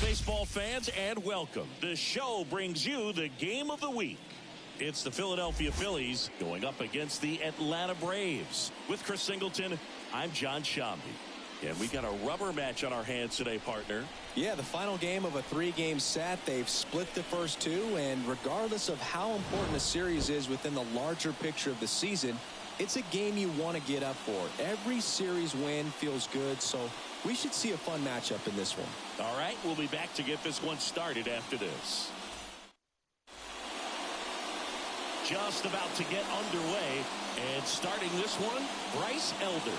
baseball fans, and welcome. The show brings you the game of the week. It's the Philadelphia Phillies going up against the Atlanta Braves. With Chris Singleton, I'm John Shambi. And we got a rubber match on our hands today, partner. Yeah, the final game of a three-game set. They've split the first two, and regardless of how important a series is within the larger picture of the season, it's a game you want to get up for. Every series win feels good, so we should see a fun matchup in this one. All right, we'll be back to get this one started after this. Just about to get underway, and starting this one, Bryce Elder.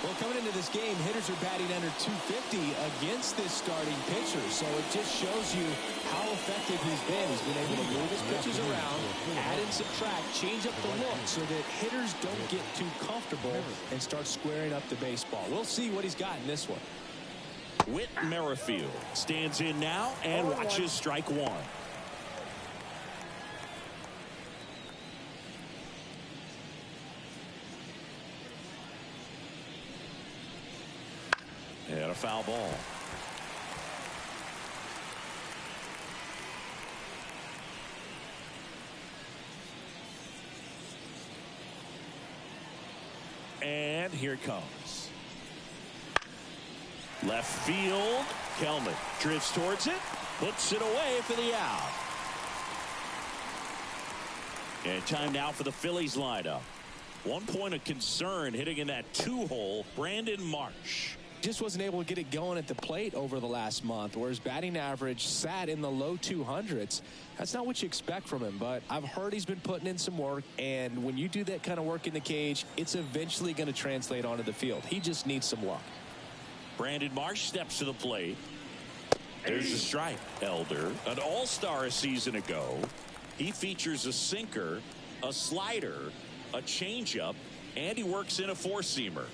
Well, coming into this game, hitters are batting under 250 against this starting pitcher, so it just shows you how effective he's been. He's been able to move his pitches around, add and subtract, change up the look so that hitters don't get too comfortable and start squaring up the baseball. We'll see what he's got in this one. Whit Merrifield stands in now and watches strike one. And a foul ball. And here it comes. Left field. Kelman drifts towards it. Puts it away for the out. And time now for the Phillies lineup. 1 point of concern hitting in that 2-hole, Brandon Marsh. Just wasn't able to get it going at the plate over the last month, where his batting average sat in the low 200s. That's not what you expect from him, but I've heard he's been putting in some work, and when you do that kind of work in the cage, it's eventually going to translate onto the field. He just needs some luck. Brandon Marsh steps to the plate. There's a strike. Elder, an all-star a season ago. He features a sinker, a slider, a changeup, and he works in a four-seamer.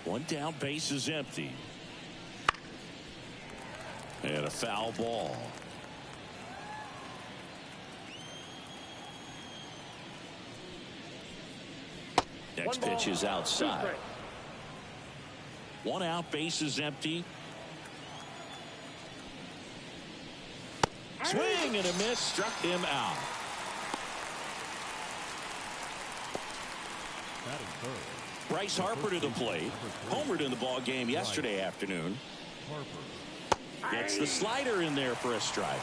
One down, base is empty. And a foul ball. Next pitch is outside. One out, base is empty. Swing and a miss, struck him out. Bryce Harper to the plate. Homered in the ball game yesterday afternoon. Gets the slider in there for a strike.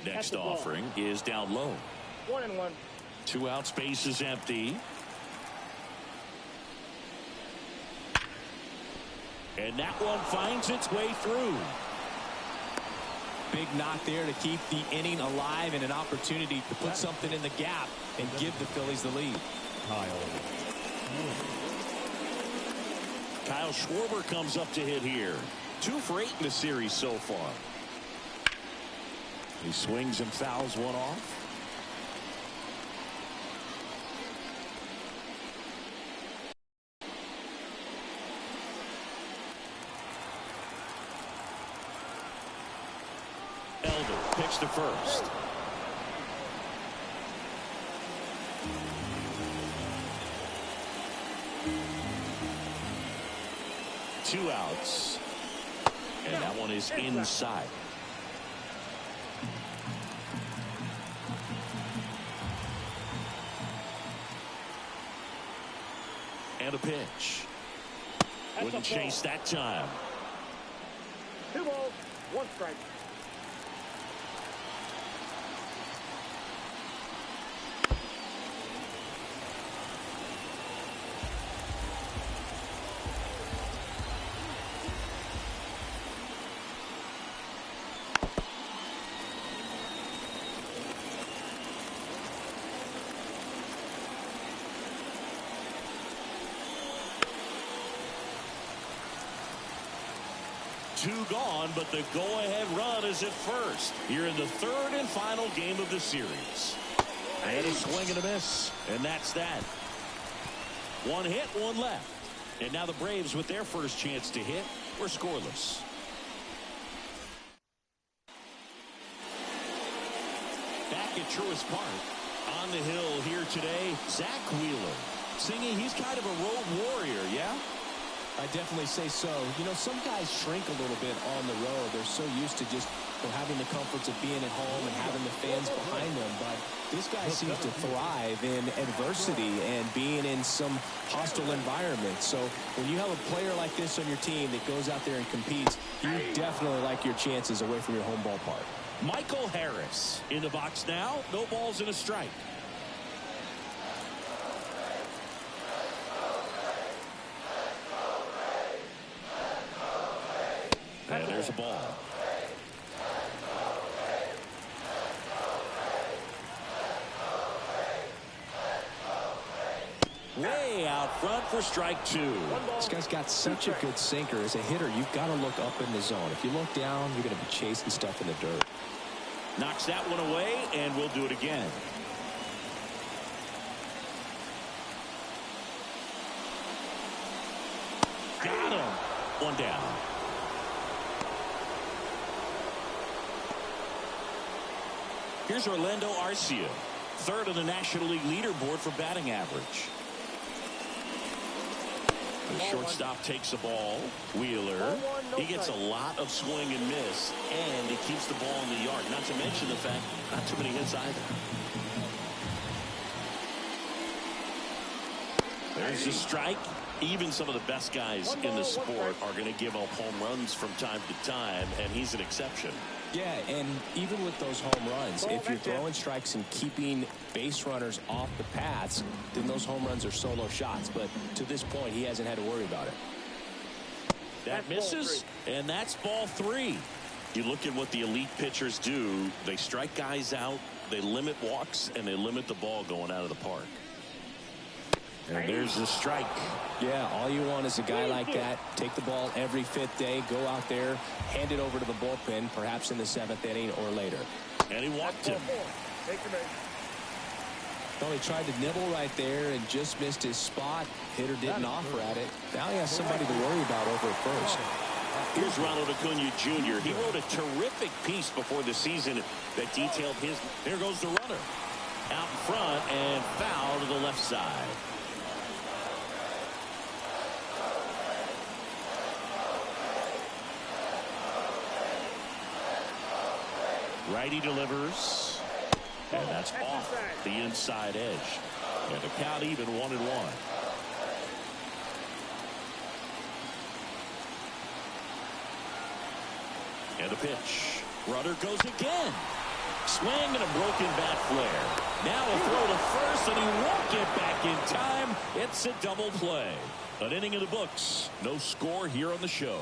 Next offering is down low. 1-1. 2 outs, base is empty. And that one finds its way through. Big knock there to keep the inning alive and an opportunity to put something in the gap and give the Phillies the lead. Kyle Schwarber comes up to hit here. 2 for 8 in the series so far. He swings and fouls one off. Pitch to first. Two outs. And that one is inside. And a pitch. Wouldn't chase that time. 2 balls, 1 strike. Two gone, but the go-ahead run is at first here in the 3rd and final game of the series. And a swing and a miss, and that's that. 1 hit, 1 left. And now the Braves, with their first chance to hit, were scoreless. back at Truist Park. On the hill here today, Zach Wheeler. Singing, he's kind of a road warrior, yeah? I definitely say so. You know, some guys shrink a little bit on the road. They're so used to just having the comforts of being at home and having the fans behind them. But this guy seems to thrive in adversity and being in some hostile environment. So when you have a player like this on your team that goes out there and competes, you definitely like your chances away from your home ballpark. Michael Harris in the box now. No balls and a strike. And there's a ball. Way out front for strike two. This guy's got such a good sinker. As a hitter, you've got to look up in the zone. If you look down, you're going to be chasing stuff in the dirt. Knocks that one away, and we'll do it again. Got him. One down. Here's Orlando Arcia, third on the National League leaderboard for batting average. The shortstop takes the ball. Wheeler, he gets a lot of swing and miss, and he keeps the ball in the yard. Not to mention the fact, not too many hits either. There's a strike. Even some of the best guys in the sport are going to give up home runs from time to time, and he's an exception. Yeah, and even with those home runs, if you're throwing strikes and keeping base runners off the paths, then those home runs are solo shots. But to this point, he hasn't had to worry about it. That misses, and that's ball three. You look at what the elite pitchers do. They strike guys out, they limit walks, and they limit the ball going out of the park. And there's the strike. Yeah, all you want is a guy like that. Take the ball every fifth day, go out there, hand it over to the bullpen, perhaps in the seventh inning or later. And he walked him. Well, he tried to nibble right there and just missed his spot. Hitter didn't offer at it. Now he has somebody to worry about over at first. Here's Ronald Acuna Jr. He wrote a terrific piece before the season that detailed his. There goes the runner. Out in front and foul to the left side. Righty delivers, and that's off the inside edge. And the count even 1-1. And the pitch. Runner goes again. Swing and a broken bat flare. Now a throw to first, and he won't get back in time. It's a double play. An inning in the books. No score here on the show.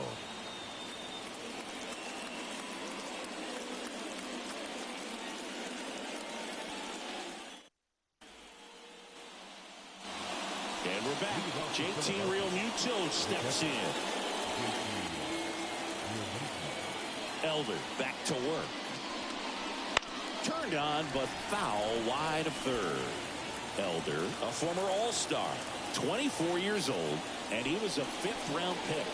And we're back. JT Realmuto steps in. Elder back to work. Turned on, but foul wide of third. Elder, a former All-Star, 24 years old, and he was a fifth-round pick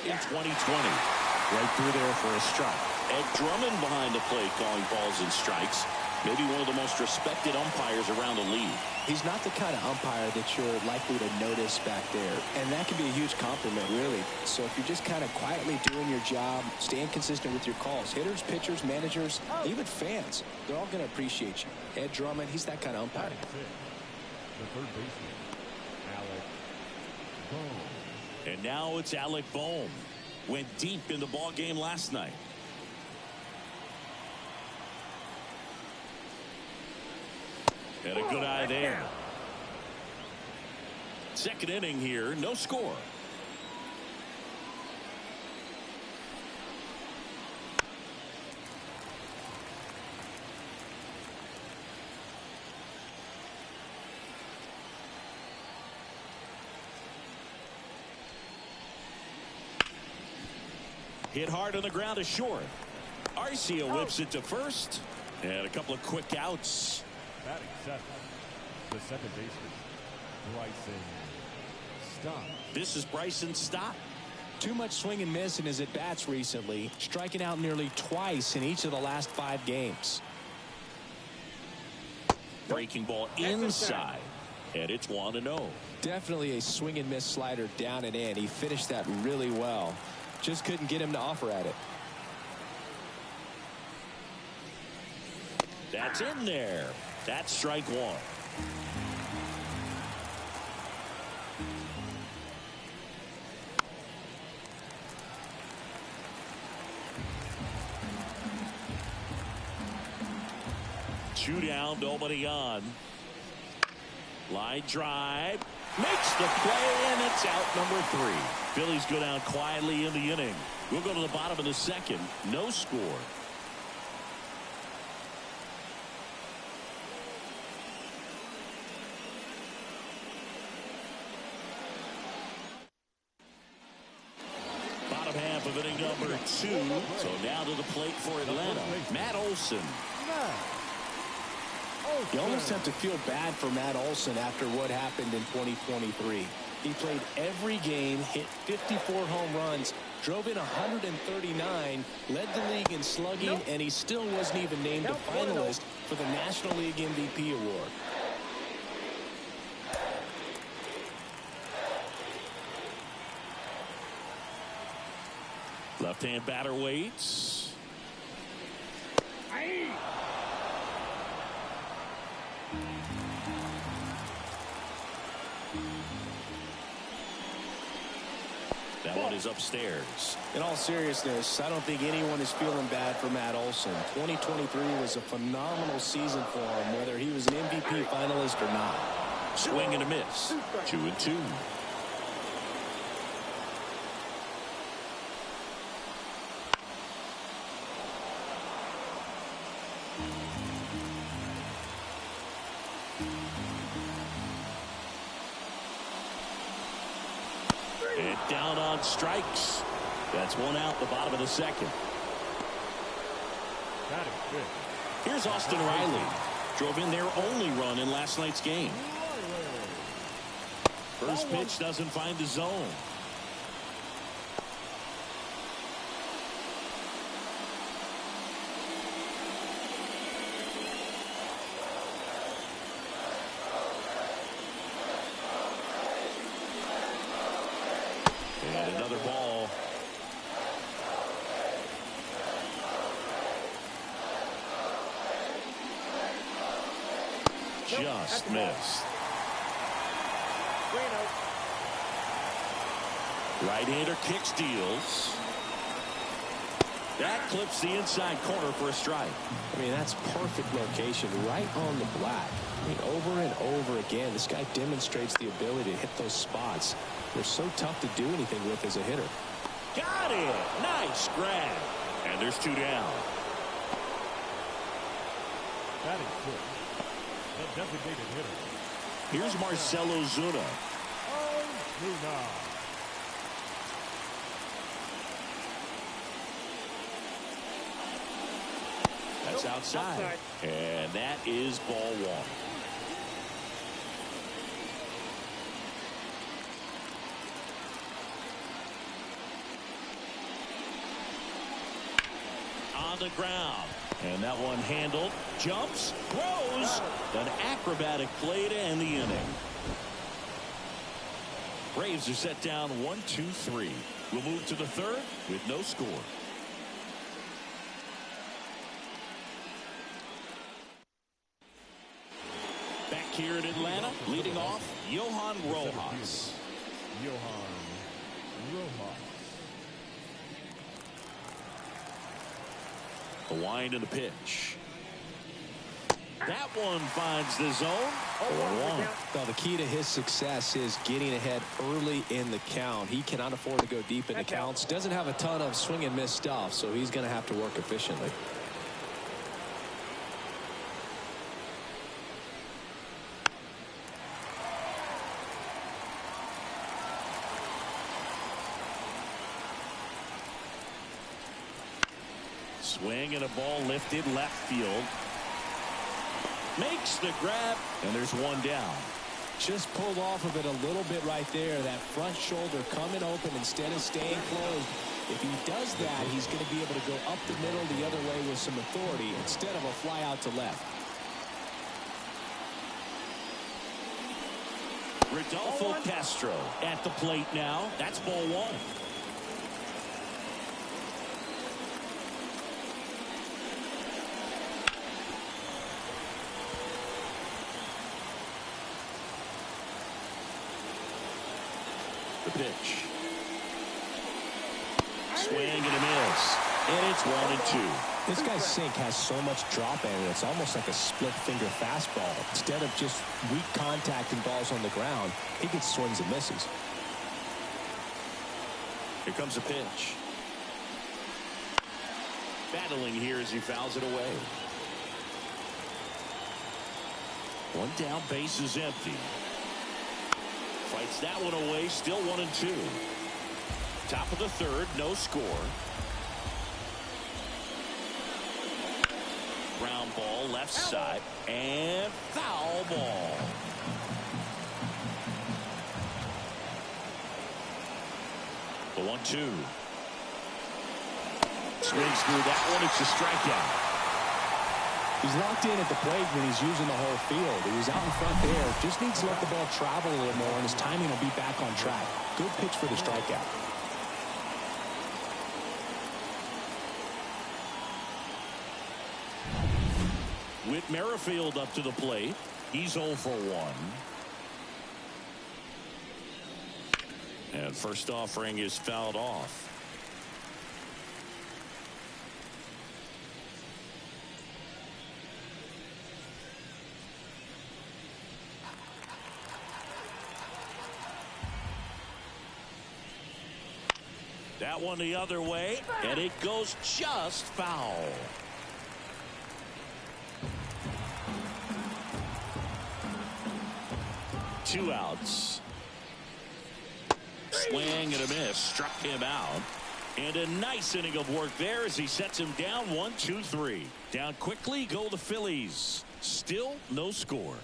in 2020. Right through there for a strike. Ed Drummond behind the plate calling balls and strikes. Maybe one of the most respected umpires around the league. He's not the kind of umpire that you're likely to notice back there. And that can be a huge compliment, really. So if you're just kind of quietly doing your job, staying consistent with your calls, hitters, pitchers, managers, even fans, they're all going to appreciate you. Ed Drummond, he's that kind of umpire. The third baseman, Alec Bohm. And now it's Alec Bohm. Went deep in the ball game last night. And a good eye there. Second inning here, no score. Hit hard on the ground to short. Arcia whips it to first. And a couple of quick outs. Batting seventh, the second baseman, Bryson Stott. This is Bryson Stott. Too much swing and miss in his at-bats recently, striking out nearly twice in each of the last 5 games. Breaking ball inside. And it's 1-0. Definitely a swing and miss slider down and in. He finished that really well. Just couldn't get him to offer at it. That's in there. That's strike one. Two down, nobody on. Line drive. Makes the play, and it's out number 3. Phillies go down quietly in the inning. We'll go to the bottom of the second. No score. Bottom half of inning number 2. So now to the plate for Atlanta. Matt Olson. You almost have to feel bad for Matt Olson after what happened in 2023. He played every game, hit 54 home runs, drove in 139, led the league in slugging, and he still wasn't even named a finalist for the National League MVP award. Left-hand batter waits. That one is upstairs. In all seriousness, I don't think anyone is feeling bad for Matt Olson. 2023 was a phenomenal season for him, whether he was an MVP finalist or not. Swing and a miss. 2-2. And down on strikes. That's one out, the bottom of the second. That is good. Here's Austin Riley. Drove in their only run in last night's game. First pitch doesn't find the zone. And another ball. Just missed. Right-hander kicks, deals. That clips the inside corner for a strike. I mean, that's perfect location, right on the black. I mean, over and over again, this guy demonstrates the ability to hit those spots. They're so tough to do anything with as a hitter. Got it. Nice grab. And there's two down. That is good. The designated hitter. Here's Marcell Ozuna. Ozuna. That's outside. And that is ball one. On the ground. And that one handled. Jumps. Throws. An acrobatic play to end the inning. Braves are set down 1-2-3. We'll move to the third with no score. Back here in Atlanta, leading off, Johan Rojas. Johan Rojas. The wind and the pitch. That one finds the zone. 0-1. Well, the key to his success is getting ahead early in the count. He cannot afford to go deep in the counts. Doesn't have a ton of swing and miss stuff, so he's going to have to work efficiently. Swing and a ball lifted left field. Makes the grab, and there's one down. Just pulled off of it a little bit right there. That front shoulder coming open instead of staying closed. If he does that, he's going to be able to go up the middle the other way with some authority instead of a fly out to left. Rodolfo Castro at the plate now. That's ball one. The pitch. Swing and a miss. And it's 1-2. This guy's sink has so much drop in it. It's almost like a split finger fastball. Instead of just weak contact and balls on the ground, he gets swings and misses. Here comes a pitch. Battling here as he fouls it away. One down, base is empty. Fights that one away, still 1-2. Top of the third, no score. Ground ball, left side, and foul ball. The 1-2. Swings through that one, it's a strikeout. He's locked in at the plate when he's using the whole field. He was out in front there. Just needs to let the ball travel a little more, and his timing will be back on track. Good pitch for the strikeout. Whit Merrifield up to the plate. He's 0 for 1. And first offering is fouled off. That one the other way, and it goes just foul. Two outs. Swing and a miss. Struck him out. And a nice inning of work there as he sets him down 1-2-3. Down quickly go the Phillies. Still no score.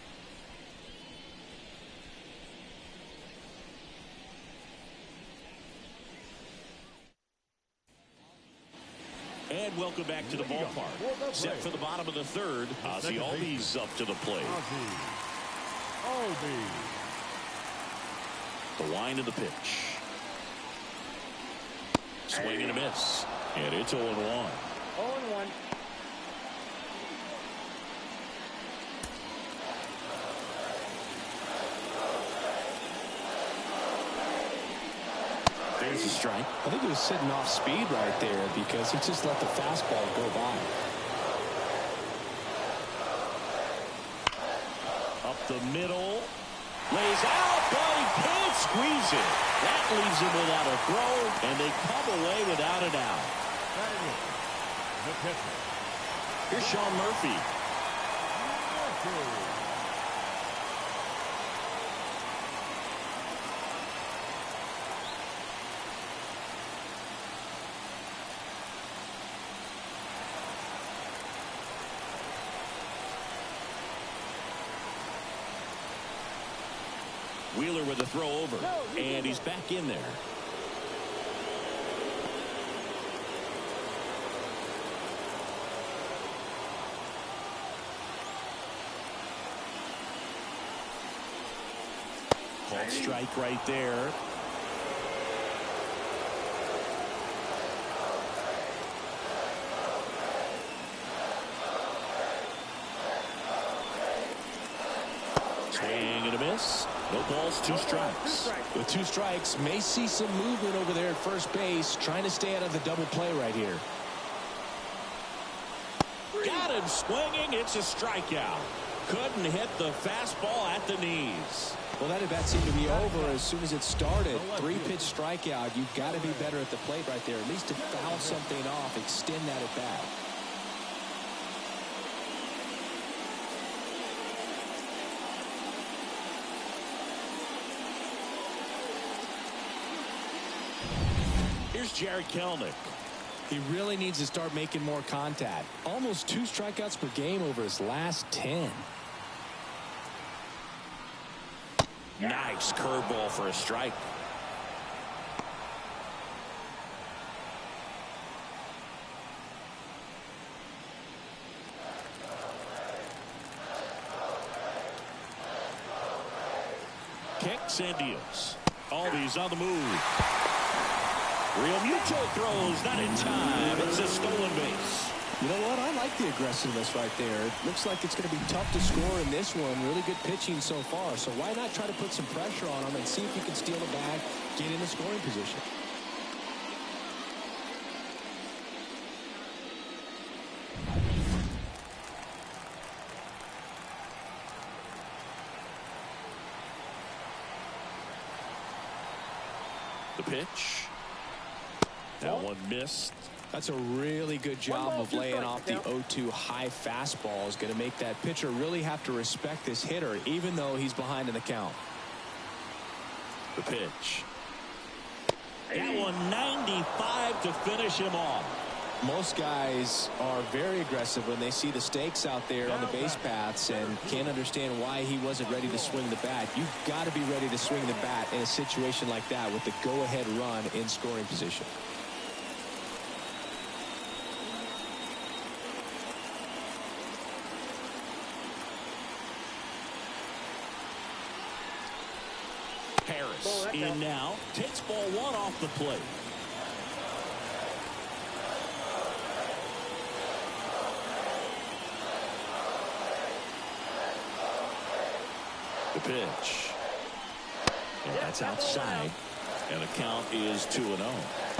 And welcome back to the ballpark. Set for the bottom of the third. Ozzie Albies up to the plate. The wind of the pitch. Swing and a miss. And it's 0-1. 0-1. There's a strike. I think he was sitting off speed right there because he just let the fastball go by. Up the middle. Lays out, but he can't squeeze it. That leaves him without a throw, and they come away without an out. Here's Sean Murphy. Wheeler with a throw over, and he's back in there. Called strike right there. Swing and a miss. No balls, 2 strikes. With 2 strikes, may see some movement over there at first base, trying to stay out of the double play right here. Got him swinging. It's a strikeout. Couldn't hit the fastball at the knees. Well, that at bat seemed to be over as soon as it started. 3-pitch strikeout. You've got to be better at the plate right there. At least to foul something off, extend that at bat. Here's Jared Kelenic. He really needs to start making more contact. Almost 2 strikeouts per game over his last 10. Nice curveball for a strike. Kicks and deals. Albies on the move. Real Muto throws, not in time. It's a stolen base. You know what? I like the aggressiveness right there. It looks like it's going to be tough to score in this one. Really good pitching so far. So why not try to put some pressure on him and see if you can steal the bag, get in a scoring position. The pitch. That one missed. That's a really good job of laying off the 0-2 high fastball. Is going to make that pitcher really have to respect this hitter, even though he's behind in the count. The pitch. That one 95 to finish him off. Most guys are very aggressive when they see the stakes out there on the base paths and can't understand why he wasn't ready to swing the bat. You've got to be ready to swing the bat in a situation like that with the go-ahead run in scoring position. Harris in now. Takes ball one off the plate. The pitch. And that's outside. And the count is 2-0.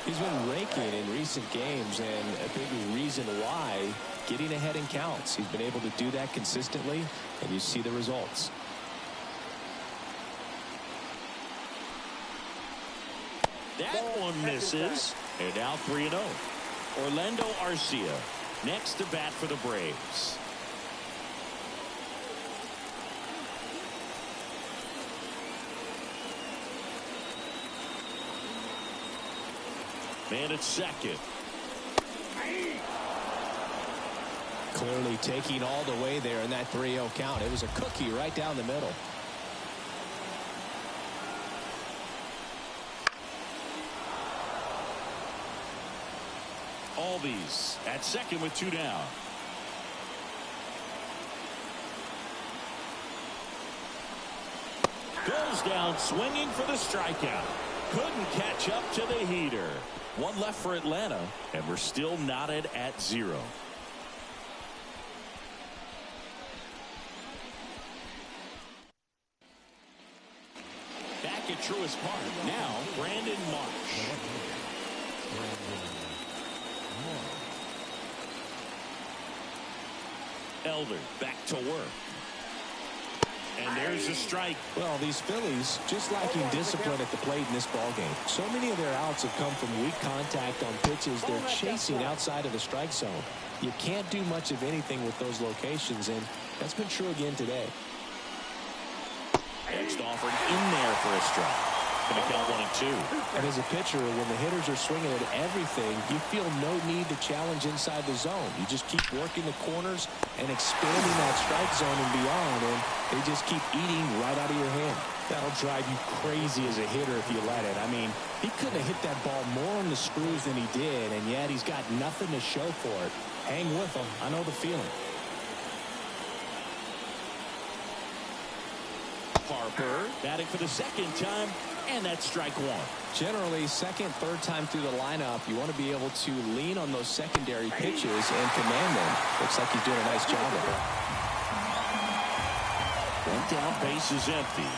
He's been raking in recent games, and a big reason why, getting ahead in counts. He's been able to do that consistently, and you see the results. That one misses. And now 3-0. Orlando Arcia next to bat for the Braves. Man at second. Clearly taking all the way there in that 3-0 count. It was a cookie right down the middle. Albies at second with 2 down. Goes down swinging for the strikeout. Couldn't catch up to the heater. One left for Atlanta, and we're still knotted at 0. Back at Truist Park. Now, Brandon Marsh. Elder back to work. And there's a strike. Well, these Phillies just lacking discipline at the plate in this ballgame. So many of their outs have come from weak contact on pitches they're chasing outside of the strike zone. You can't do much of anything with those locations, and that's been true again today. Next offered in there for a strike. Going to count 1-2. And as a pitcher, when the hitters are swinging at everything, you feel no need to challenge inside the zone. You just keep working the corners and expanding that strike zone and beyond, and they just keep eating right out of your hand. That'll drive you crazy as a hitter if you let it. I mean, he couldn't have hit that ball more on the screws than he did, and yet he's got nothing to show for it. Hang with him. I know the feeling. Harper batting for the second time, and that's strike 1. Generally, second, third time through the lineup, you want to be able to lean on those secondary pitches and command them. Looks like he's doing a nice job of it. One down, base is empty.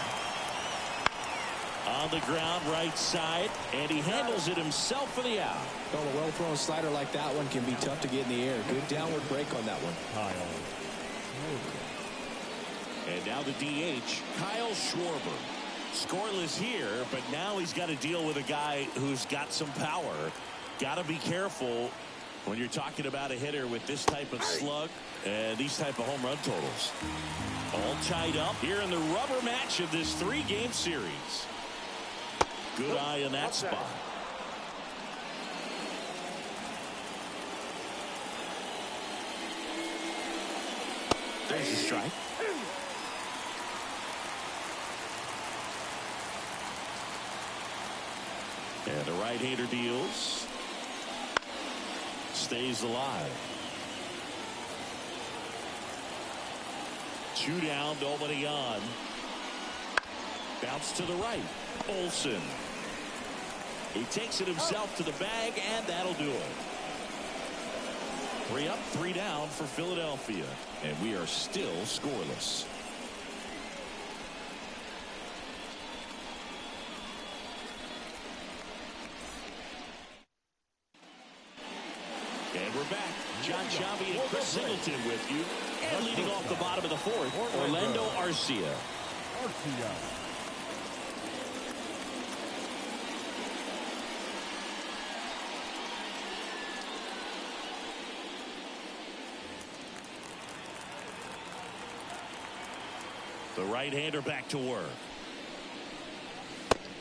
On the ground, right side, and he handles it himself for the out. Well, a well-thrown slider like that one can be tough to get in the air. Good downward break on that one. And now the DH, Kyle Schwarber. Scoreless here, but now he's got to deal with a guy who's got some power. Got to be careful when you're talking about a hitter with this type of slug and these type of home run totals. All tied up here in the rubber match of this 3-game series. Good eye in that spot. There's a strike. And the right-hander deals. Stays alive. 2 down, nobody on. Bounce to the right. Olsen. He takes it himself to the bag, and that'll do it. 3 up, 3 down for Philadelphia. And we are still scoreless. And we're back. John Sciambi and Chris Singleton with you. And leading off the bottom of the 4th, Orlando Arcia. The right-hander back to work.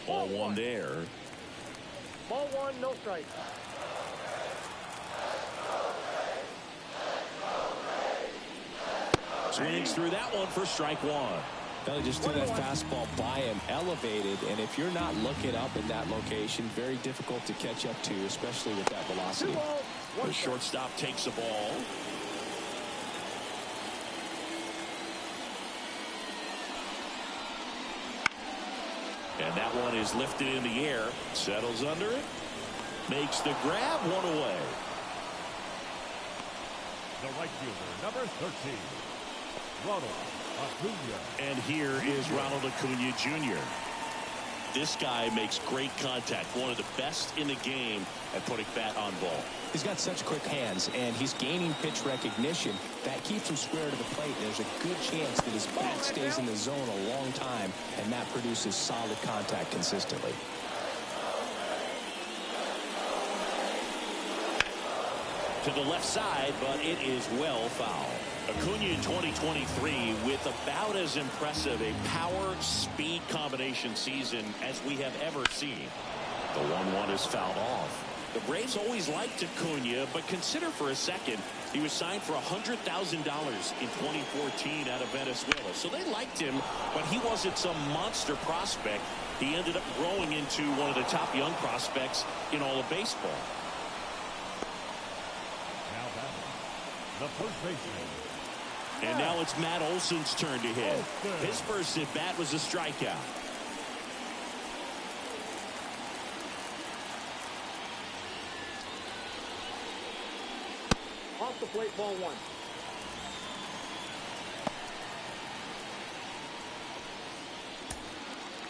Ball 1 there. Ball 1, no strike. Swings through that one for strike 1. They just threw that fastball by him, elevated, and if you're not looking up in that location, very difficult to catch up to, especially with that velocity. The shortstop takes the ball. And that one is lifted in the air. Settles under it. Makes the grab, 1 away. The right fielder, number 13, Ronald Acuna. And here is Ronald Acuna Jr. This guy makes great contact. One of the best in the game at putting bat on ball. He's got such quick hands, and he's gaining pitch recognition. That keeps him square to the plate. There's a good chance that his bat stays in the zone a long time, and that produces solid contact consistently. To the left side, but it is well foul. Acuna in 2023 with about as impressive a power-speed combination season as we have ever seen. The 1-1 is fouled off. The Braves always liked Acuna, but consider for a second he was signed for $100,000 in 2014 out of Venezuela. So they liked him, but he wasn't some monster prospect. He ended up growing into one of the top young prospects in all of baseball. The first baseman. And now it's Matt Olson's turn to hit. His first at bat was a strikeout. Off the plate, ball 1.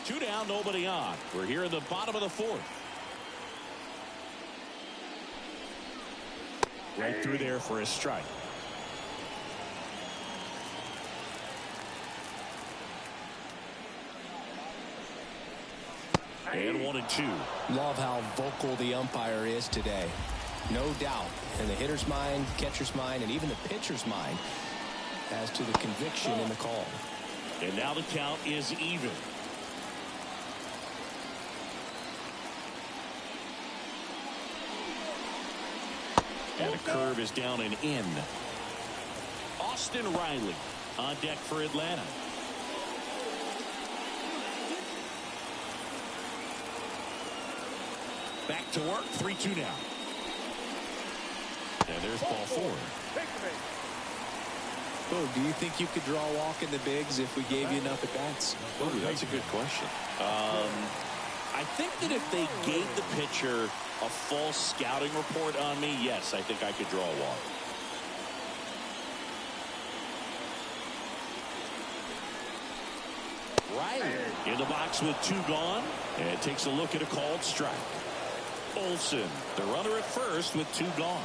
Two down, nobody on. We're here in the bottom of the 4th. Right through there for a strike. And 1-2. Love how vocal the umpire is today. No doubt in the hitter's mind, catcher's mind, and even the pitcher's mind as to the conviction in the call. And now the count is even. And a curve is down and in. Austin Riley on deck for Atlanta. Back to work, 3-2 now. And there's ball 4. Oh, do you think you could draw a walk in the bigs if we gave you enough at bats? Oh, that's a good question. I think that if they gave the pitcher a false scouting report on me, yes, I think I could draw a walk. Riley in the box with 2 gone, and takes a look at a called strike. Olsen, the runner at first with 2 gone.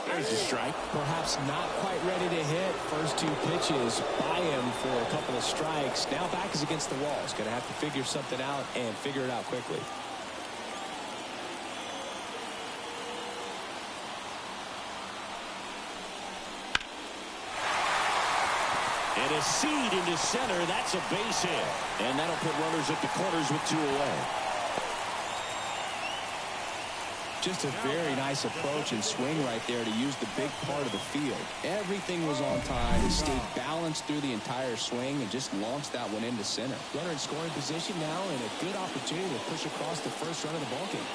There's a strike. Perhaps not quite ready to hit. First 2 pitches by him for a couple of strikes. Now back is against the wall. He's going to have to figure something out and figure it out quickly. And a seed into center. That's a base hit. And that'll put runners at the corners with 2 away. Just a very nice approach and swing right there to use the big part of the field. Everything was on time. He stayed balanced through the entire swing and just launched that one into center. Runner in scoring position now and a good opportunity to push across the first run of the ballgame.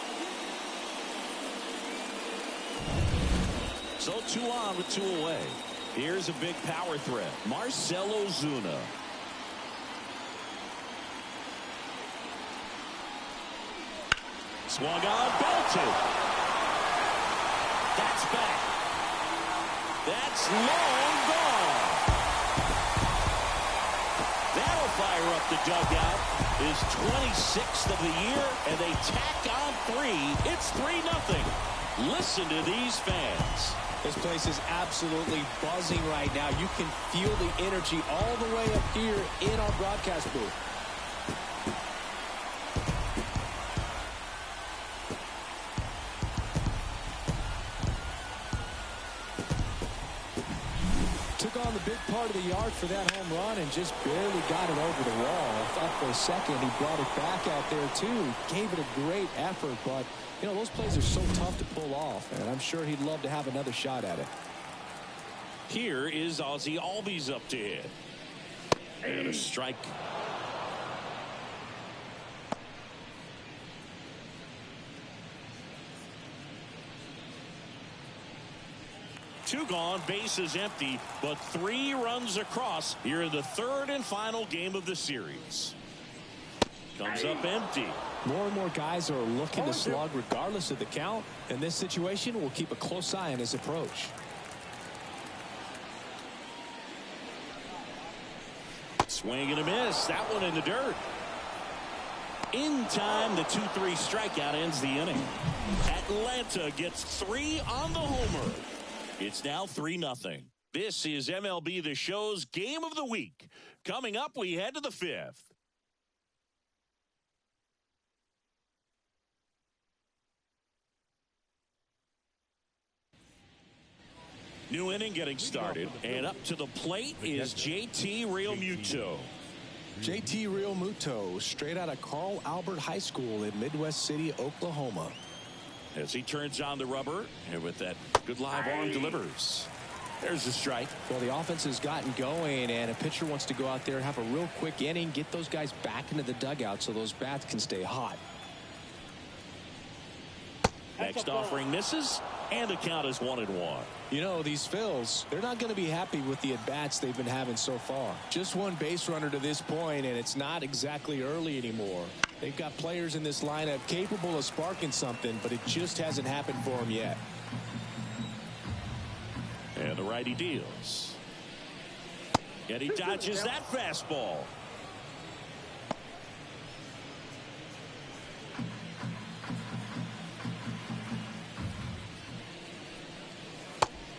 So 2 on with 2 away. Here's a big power threat. Marcell Ozuna. Swung on, belted. That's back. That's long gone. That'll fire up the dugout. His 26th of the year, and they tack on 3. It's 3-0. Listen to these fans. This place is absolutely buzzing right now. You can feel the energy all the way up here in our broadcast booth. Took on the big part of the yard for that home run and just barely got it over the wall. I thought for a second he brought it back out there too. Gave it a great effort, but you know, those plays are so tough to pull off, and I'm sure he'd love to have another shot at it. Here is Ozzie Albies up to hit. And a strike. Two gone, bases empty, but 3 runs across here in the 3rd and final game of the series. Comes up empty. More and more guys are looking to slug regardless of the count. In this situation, we'll keep a close eye on his approach. Swing and a miss. That one in the dirt. In time, the 2-3 strikeout ends the inning. Atlanta gets 3 on the homer. It's now 3-0. This is MLB The Show's Game of the Week. Coming up, we head to the 5th. New inning getting started, and up to the plate is JT Realmuto. JT Realmuto, straight out of Carl Albert High School in Midwest City, Oklahoma. As he turns on the rubber, and with that good live arm delivers. There's a strike. Well, the offense has gotten going, and a pitcher wants to go out there, have a real quick inning, get those guys back into the dugout so those bats can stay hot. Next offering misses, and the count is 1-1. You know, these Phils, they're not going to be happy with the at-bats they've been having so far. Just one base runner to this point, and it's not exactly early anymore. They've got players in this lineup capable of sparking something, but it just hasn't happened for them yet. And the righty deals. And he dodges that fastball.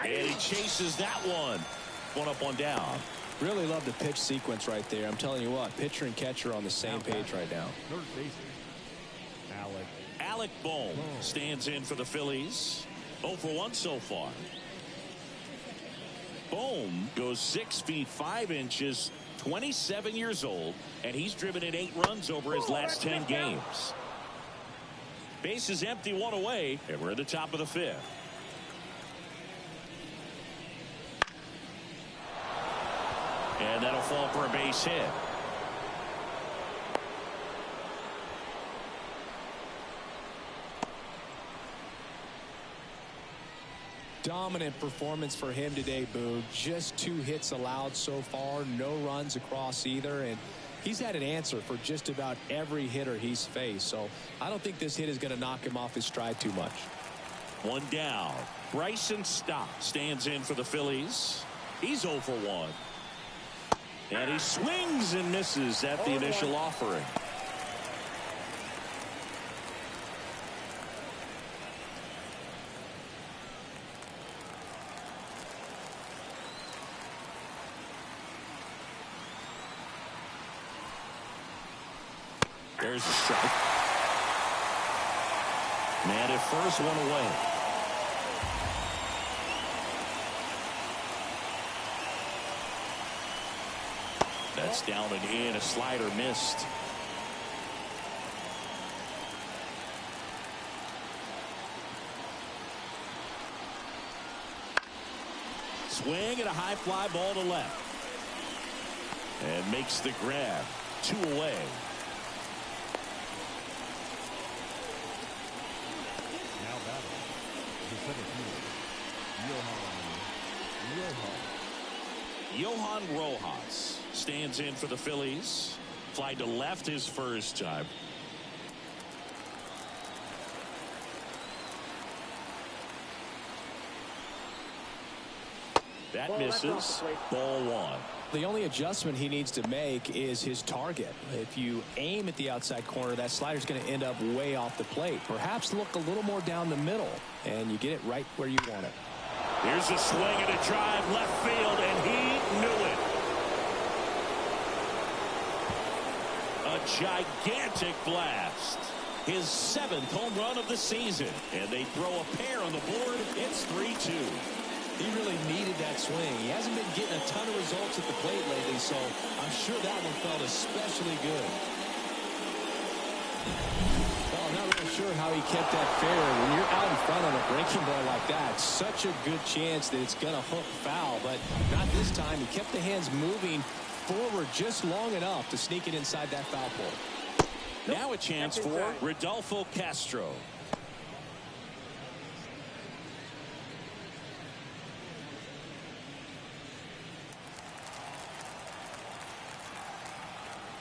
And he chases that one. 1 up, 1 down. Really love the pitch sequence right there. I'm telling you what, pitcher and catcher are on the same page right now. Third baseman, Alec Bohm stands in for the Phillies. 0 for 1 so far. Bohm goes 6 feet 5 inches, 27 years old, and he's driven in 8 runs over his last 10 games. Base is empty, 1 away, and we're at the top of the 5th. And that'll fall for a base hit. Dominant performance for him today, Boo. Just 2 hits allowed so far, no runs across either, and he's had an answer for just about every hitter he's faced. So I don't think this hit is going to knock him off his stride too much. 1 down. Bryson Stott stands in for the Phillies. He's 0 for 1. And he swings and misses at the initial offering. There's a strike. Man at first, 1 away. That's down and in. A slider missed. Swing and a high fly ball to left. And makes the grab. 2 away. now batting the center fielder, Johan. Johan Rojas stands in for the Phillies. Fly to left his first time. That misses. Ball one. The only adjustment he needs to make is his target. If you aim at the outside corner, that slider's going to end up way off the plate. Perhaps look a little more down the middle, and you get it right where you want it. Here's a swing and a drive left field, and he knew it. A gigantic blast. His 7th home run of the season. And they throw a pair on the board. It's 3-2. He really needed that swing. He hasn't been getting a ton of results at the plate lately, so I'm sure that one felt especially good. Well, I'm not really sure how he kept that fair. When you're out in front on a breaking ball like that, such a good chance that it's going to hook foul, but not this time. He kept the hands moving forward just long enough to sneak it inside that foul pole. Now a chance for Rodolfo Castro.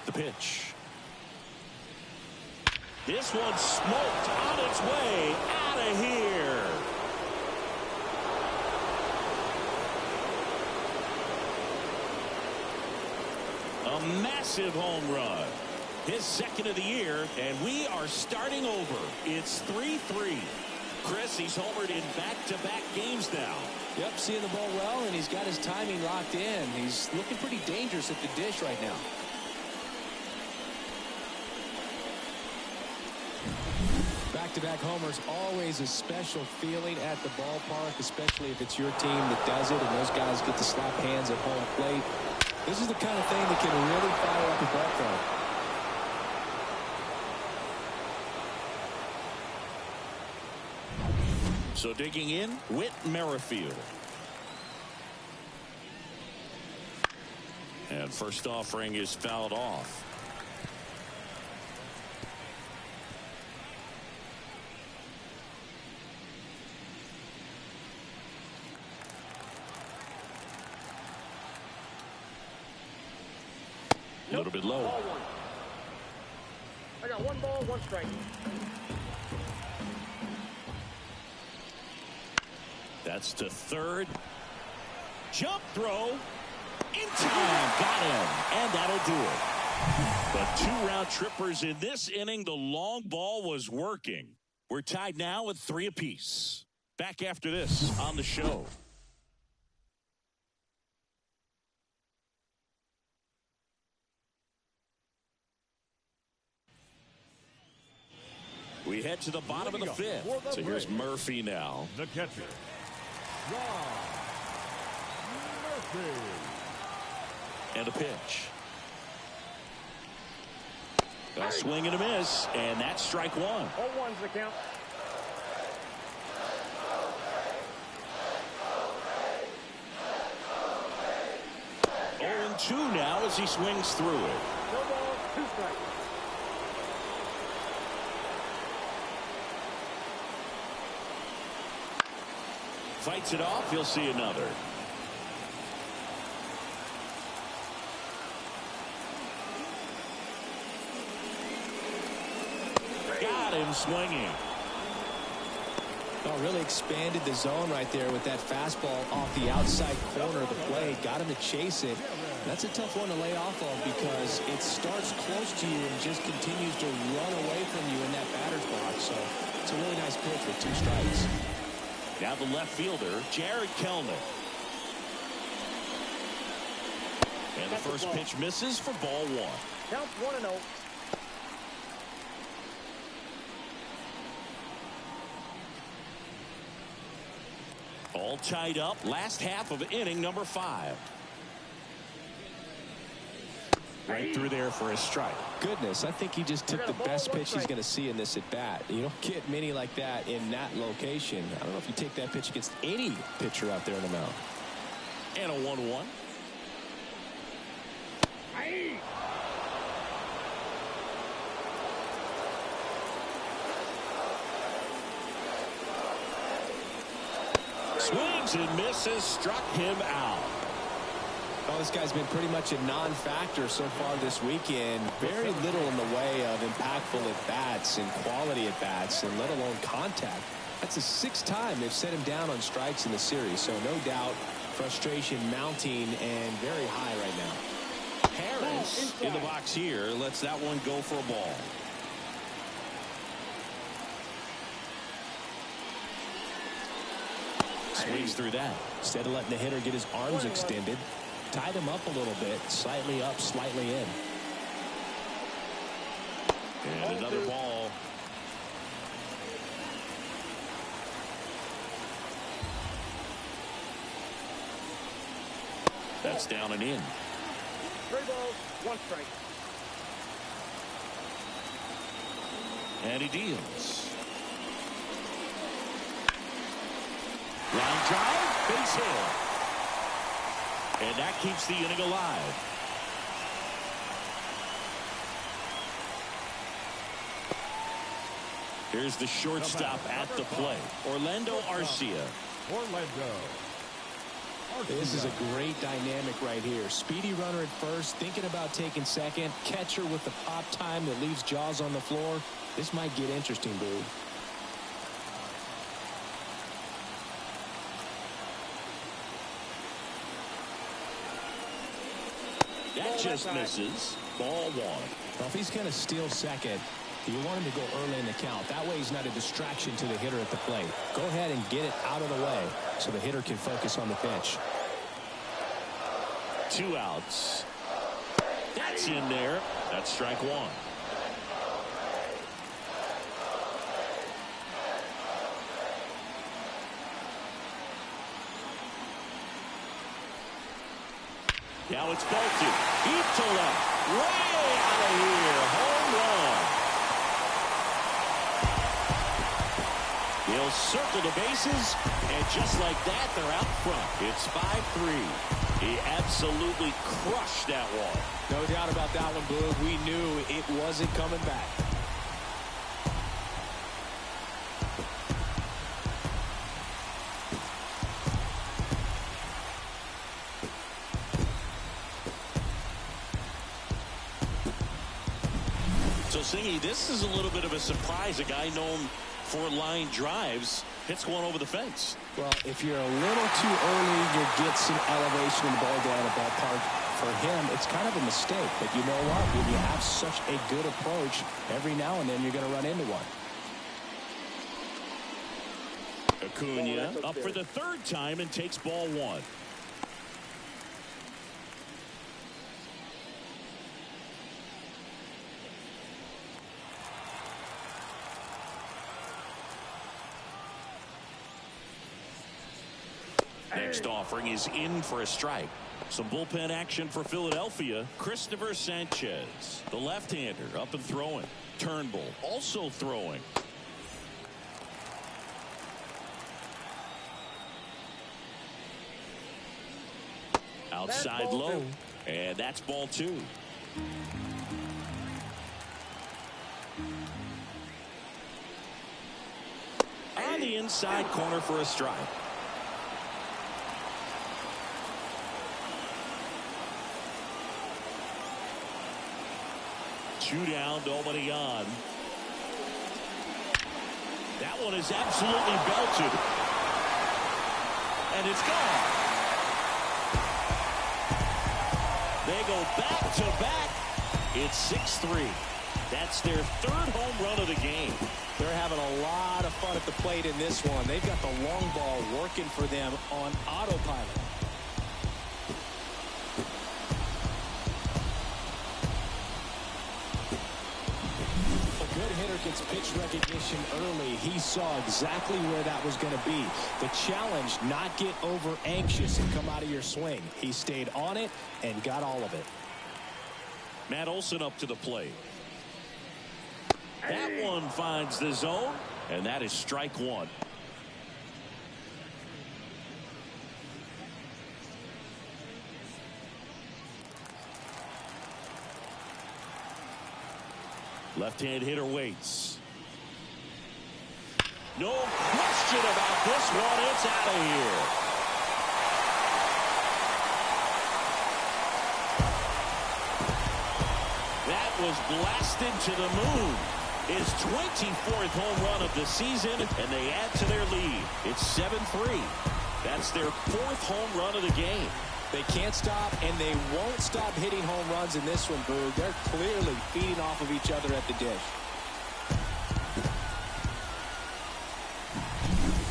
The pitch. This one's smoked on its way out of here. A massive home run. His 2nd of the year, and we are starting over. It's 3-3. Chris, he's homered in back-to-back games now. Yep, seeing the ball well, and he's got his timing locked in. He's looking pretty dangerous at the dish right now. Back-to-back homers, always a special feeling at the ballpark, especially if it's your team that does it and those guys get to slap hands at home plate. This is the kind of thing that can really fire up a ball club. So digging in, Whit Merrifield. And first offering is fouled off. A little bit low. I got 1 ball, 1 strike. That's to third. Jump throw. In time. Got him. And that'll do it. But 2 round trippers in this inning. The long ball was working. We're tied now with 3 apiece. Back after this on the show. We head to the bottom of the 5th. So here's Murphy now. The catcher, John Murphy. And a pitch. A swing and a miss. And that's strike 1. 0-1's the count. 0-2 now as he swings through it. No ball, 2 strikes. Fights it off. He'll see another. Got him swinging. Oh, really expanded the zone right there with that fastball off the outside corner of the plate. Got him to chase it. That's a tough one to lay off of because it starts close to you and just continues to run away from you in that batter's box. So it's a really nice pitch with 2 strikes. Now the left fielder, Jared Kelnick. And the first pitch misses for ball 1. Counts 1-0. All tied up. Last half of inning number 5. Right through there for a strike. Goodness, I think he just took the best pitch he's going to see in this at bat. You don't get many like that in that location. I don't know if you take that pitch against any pitcher out there in the mound. And a 1-1. Swings and misses, struck him out. Well, this guy's been pretty much a non-factor so far this weekend. Very little in the way of impactful at-bats and quality at-bats, and let alone contact. That's the 6th time they've set him down on strikes in the series, so no doubt frustration mounting and very high right now. Harris in the box here lets that one go for a ball. Swings through that. Instead of letting the hitter get his arms extended, tied him up a little bit, slightly up, slightly in. And another ball. That's down and in. 3 balls, 1 strike. And he deals. Line drive, base hit. And that keeps the inning alive. Here's the shortstop at the plate, Orlando Arcia. Orlando. This is a great dynamic right here. Speedy runner at first, thinking about taking second. Catcher with the pop time that leaves Jaws on the floor. This might get interesting, Boo. That just misses. Ball 1. Well, if he's going to steal second, you want him to go early in the count. That way he's not a distraction to the hitter at the plate. Go ahead and get it out of the way so the hitter can focus on the pitch. 2 outs. That's in there. That's strike 1. Now it's bolted. Deep to left. Way out of here. Home run. He'll circle the bases, and just like that, they're out front. It's 5-3. He absolutely crushed that one. No doubt about that one, Blue. We knew it wasn't coming back. So, Singy, this is a little bit of a surprise. A guy known for line drives hits one over the fence. Well, if you're a little too early, you get some elevation in the ball down the ballpark. For him, it's kind of a mistake. But you know what? When you have such a good approach, every now and then you're going to run into one. Acuna up for the 3rd time and takes ball 1. Next offering is in for a strike. Some bullpen action for Philadelphia. Christopher Sanchez, the left-hander, up and throwing. Turnbull also throwing. Outside low, and that's ball 2. On the inside corner for a strike. Two down, nobody on. That one is absolutely belted. And it's gone. They go back to back. It's 6-3. That's their 3rd home run of the game. They're having a lot of fun at the plate in this one. They've got the long ball working for them on autopilot. Gets pitch recognition early. He saw exactly where that was going to be. The challenge, not get over anxious and come out of your swing. He stayed on it and got all of it. Matt Olson up to the plate. That one finds the zone, and that is strike 1. Left-hand hitter waits. No question about this one. It's out of here. was blasted to the moon. His 24th home run of the season, and they add to their lead. It's 7-3. That's their 4th home run of the game. They can't stop, and they won't stop hitting home runs in this one, Boo. They're clearly feeding off of each other at the dish.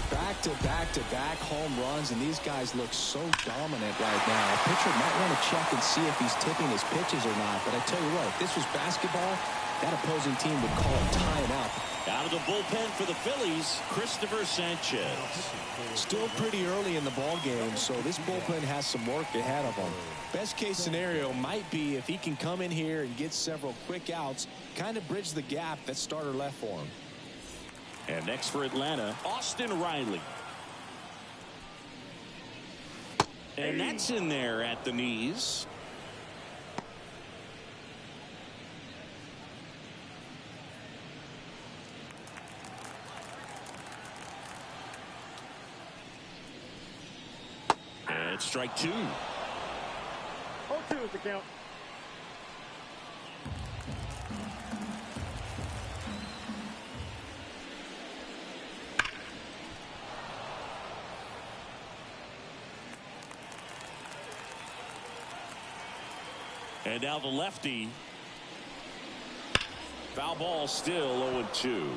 Back-to-back-to-back home runs, and these guys look so dominant right now. A pitcher might want to check and see if he's tipping his pitches or not, but I tell you what, if this was basketball, that opposing team would call a timeout. Out of the bullpen for the Phillies, Christopher Sanchez. Still pretty early in the ball game, so this bullpen has some work ahead of them. Best case scenario might be if he can come in here and get several quick outs, kind of bridge the gap that starter left for him. And next for Atlanta, Austin Riley. And that's in there at the knees. And it's strike 2. 0-2 is the count. And now the lefty. Foul ball, still 0-2.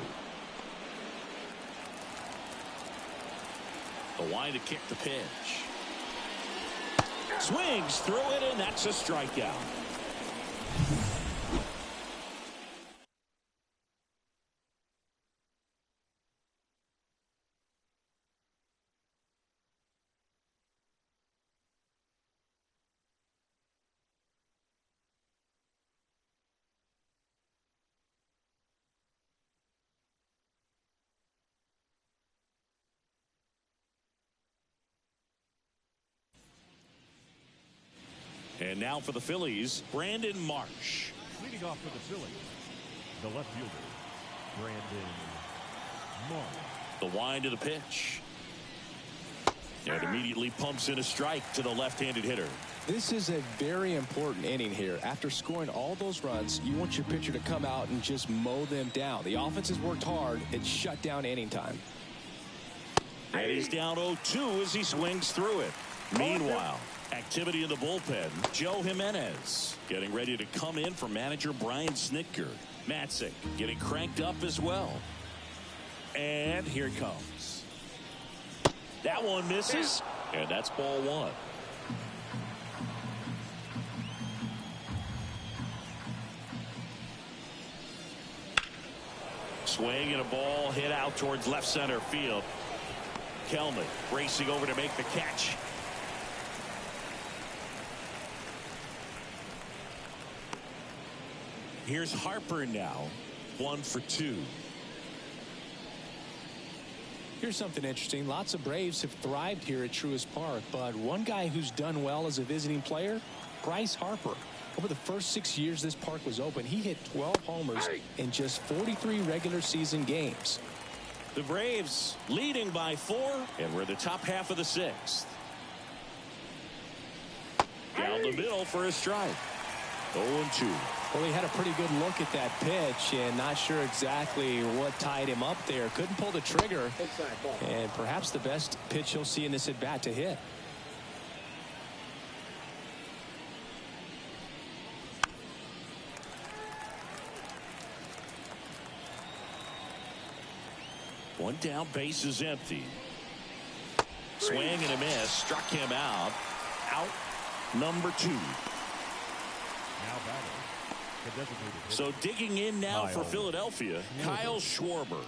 The line to kick the pitch. Swings through it, and that's a strikeout. And now for the Phillies, Brandon Marsh. Leading off for the Phillies, the left fielder, Brandon Marsh. The wind of the pitch. And immediately pumps in a strike to the left-handed hitter. This is a very important inning here. After scoring all those runs, you want your pitcher to come out and just mow them down. The offense has worked hard. It's shut down inning time. And he's down 0-2 as he swings through it. Meanwhile, activity in the bullpen. Joe Jimenez getting ready to come in for manager Brian Snitker. Matzik getting cranked up as well. And here it comes. That one misses, and that's ball 1. Swing and a ball hit out towards left center field. Kelman racing over to make the catch. Here's Harper now, 1 for 2. Here's something interesting. Lots of Braves have thrived here at Truist Park, but one guy who's done well as a visiting player, Bryce Harper. Over the first 6 years this park was open, he hit 12 homers in just 43 regular season games. The Braves leading by 4, and we're in the top half of the 6th. Down the middle for a strike. 0-2. Well, he had a pretty good look at that pitch and not sure exactly what tied him up there. Couldn't pull the trigger, and perhaps the best pitch he'll see in this at-bat to hit. One down, base is empty. Swing and a miss, struck him out. Out number 2. Now batting, the designated hitter. So digging in now for Philadelphia, Kyle Schwarber.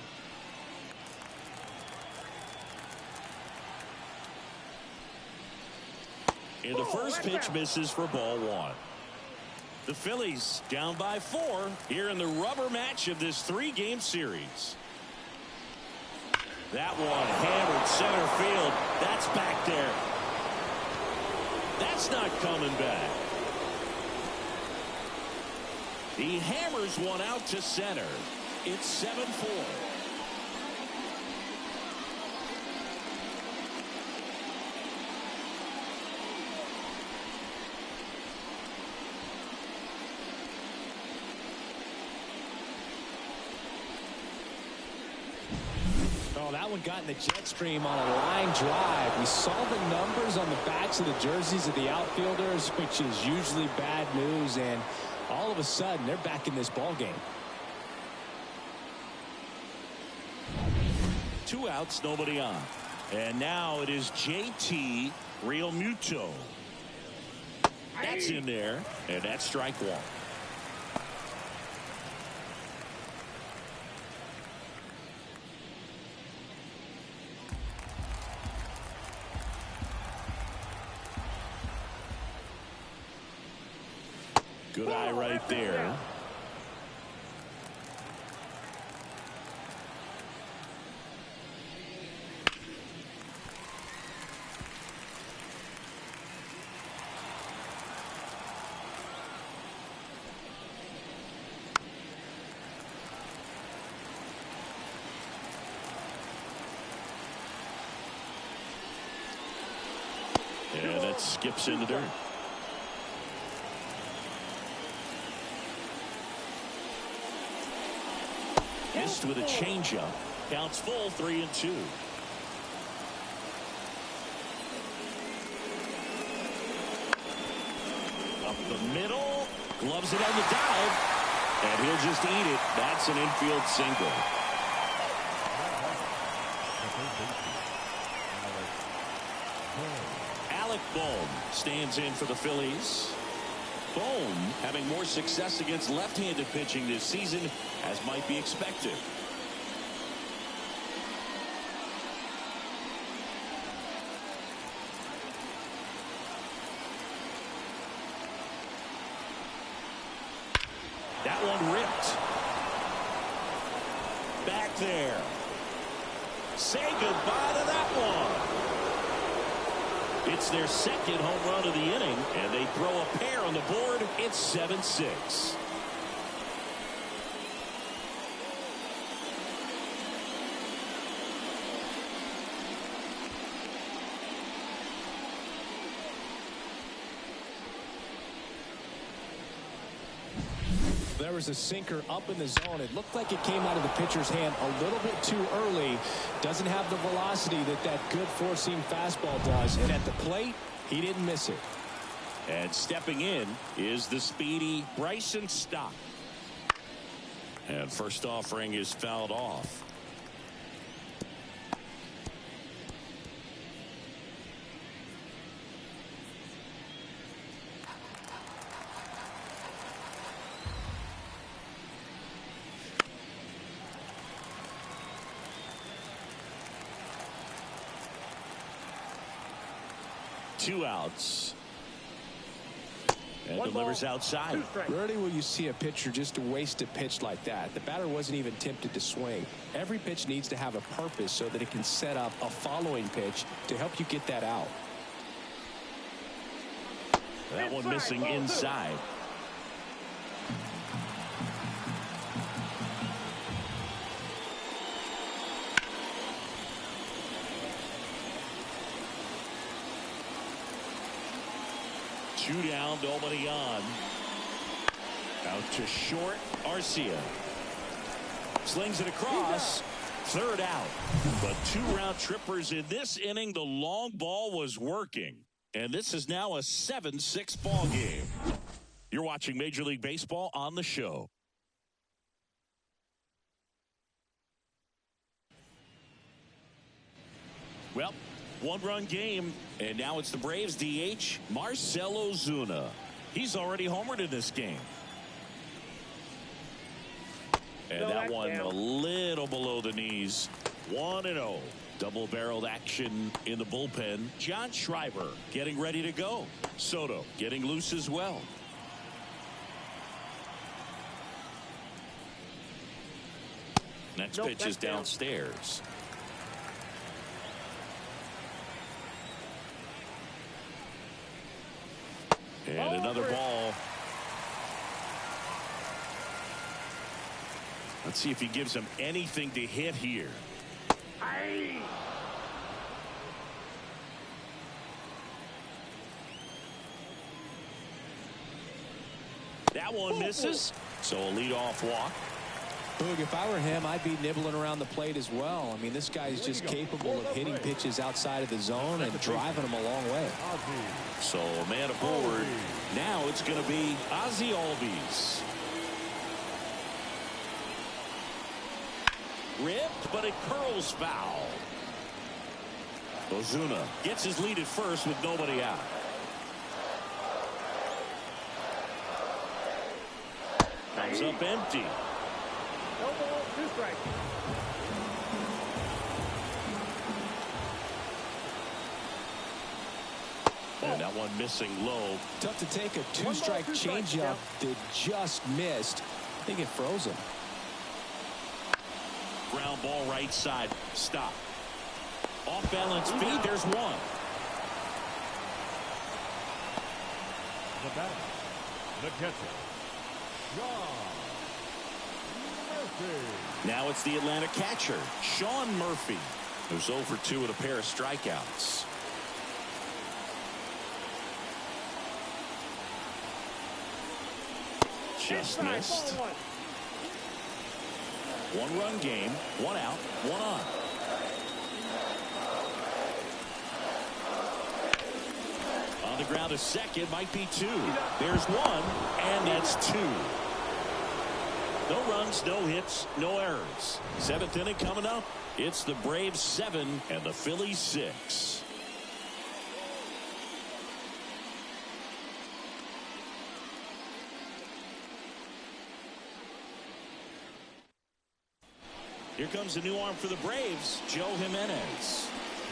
And the first pitch misses for ball 1. The Phillies down by 4 here in the rubber match of this 3-game series. That one hammered center field. That's back there. That's not coming back. He hammers one out to center. It's 7-4. Oh, that one got in the jet stream on a line drive. We saw the numbers on the backs of the jerseys of the outfielders, which is usually bad news, and all of a sudden they're back in this ball game. 2 outs, nobody on. And now it is JT Realmuto. That's in there, and that's strike one. Good eye right there. And that skips in the dirt. Missed with a changeup. Counts full, 3-2. Up the middle. Gloves it on the dive. And he'll just eat it. That's an infield single. Alec Bohm stands in for the Phillies. Bohm having more success against left-handed pitching this season, as might be expected. That one ripped. Back there. Say goodbye to that one. It's their second home run of the inning, and they throw a pair on the board. It's 7-6. There was a sinker up in the zone. It looked like it came out of the pitcher's hand a little bit too early. Doesn't have the velocity that good four-seam fastball does. And at the plate, he didn't miss it. And stepping in is the speedy Bryson Stott. And first offering is fouled off. Two outs. And delivers outside. Rarely will you see a pitcher just waste a pitch like that. The batter wasn't even tempted to swing. Every pitch needs to have a purpose so that it can set up a following pitch to help you get that out. That one missing inside. Two down, nobody on. Out to short, Arcia. Slings it across. Third out. But 2 round trippers in this inning. The long ball was working. And this is now a 7-6 ball game. You're watching Major League Baseball on the show. Well, 1-run game, and now it's the Braves DH, Marcell Ozuna. He's already homered in this game. And that one a little below the knees. 1-0. Double-barreled action in the bullpen. John Schreiber getting ready to go. Soto getting loose as well. Next pitch is downstairs. And another ball. Let's see if he gives him anything to hit here. That one misses. So a leadoff walk. Boog, if I were him, I'd be nibbling around the plate as well. I mean, this guy is just capable of hitting pitches outside of the zone and driving them a long way. So a man aboard. Now it's going to be Ozzie Albies. Ripped, but it curls foul. Ozuna gets his lead at first with nobody out. Comes up empty. No ball, 2 strikes. And that one missing low. Tough to take a 2-strike changeup that just missed. I think it froze him. Ground ball right side. Stop. Off balance feed. There's one. The batter, the catcher, Sean Murphy. Now it's the Atlanta catcher, Sean Murphy, who's 0 for 2 with a pair of strikeouts. Just missed. 1-run game, 1 out, 1 on. On the ground, a second, might be 2. There's 1, and that's 2. No runs, no hits, no errors. 7th inning coming up. It's the Braves 7 and the Phillies 6. Here comes a new arm for the Braves, Joe Jimenez.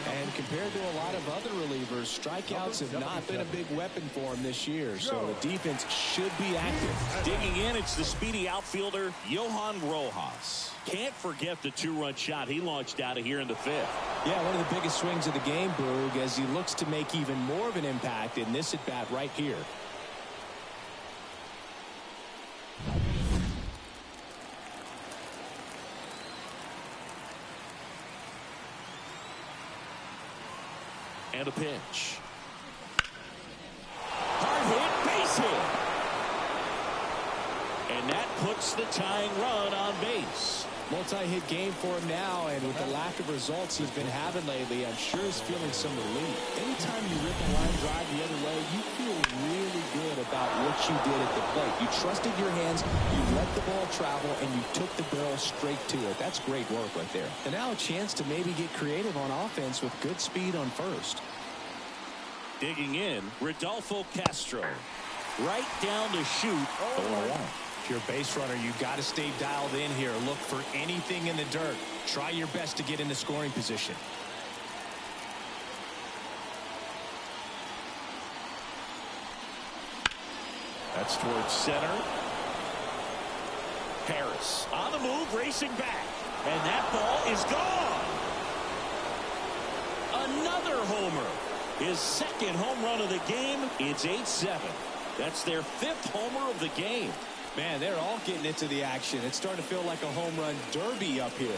And compared to a lot of other relievers, strikeouts have not been a big weapon for him this year, so the defense should be active. Digging in, it's the speedy outfielder, Johan Rojas. Can't forget the 2-run shot he launched out of here in the 5th. Yeah, one of the biggest swings of the game, Boog, as he looks to make even more of an impact in this at-bat right here. And a pitch. Hard hit, base hit. And that puts the tying run on base. Multi-hit game for him now, and with the lack of results he's been having lately, I'm sure he's feeling some relief. Anytime you rip a line drive the other way, you feel really good about what you did at the plate. You trusted your hands, you let the ball travel, and you took the barrel straight to it. That's great work right there. And now a chance to maybe get creative on offense with good speed on first. Digging in, Rodolfo Castro. Right down to shoot. 0-1. If you're a base runner, you got to stay dialed in here. Look for anything in the dirt. Try your best to get into scoring position. That's towards center. Harris on the move, racing back. And that ball is gone. Another homer. His 2nd home run of the game. It's 8-7. That's their 5th homer of the game. Man, they're all getting into the action. It's starting to feel like a home run derby up here.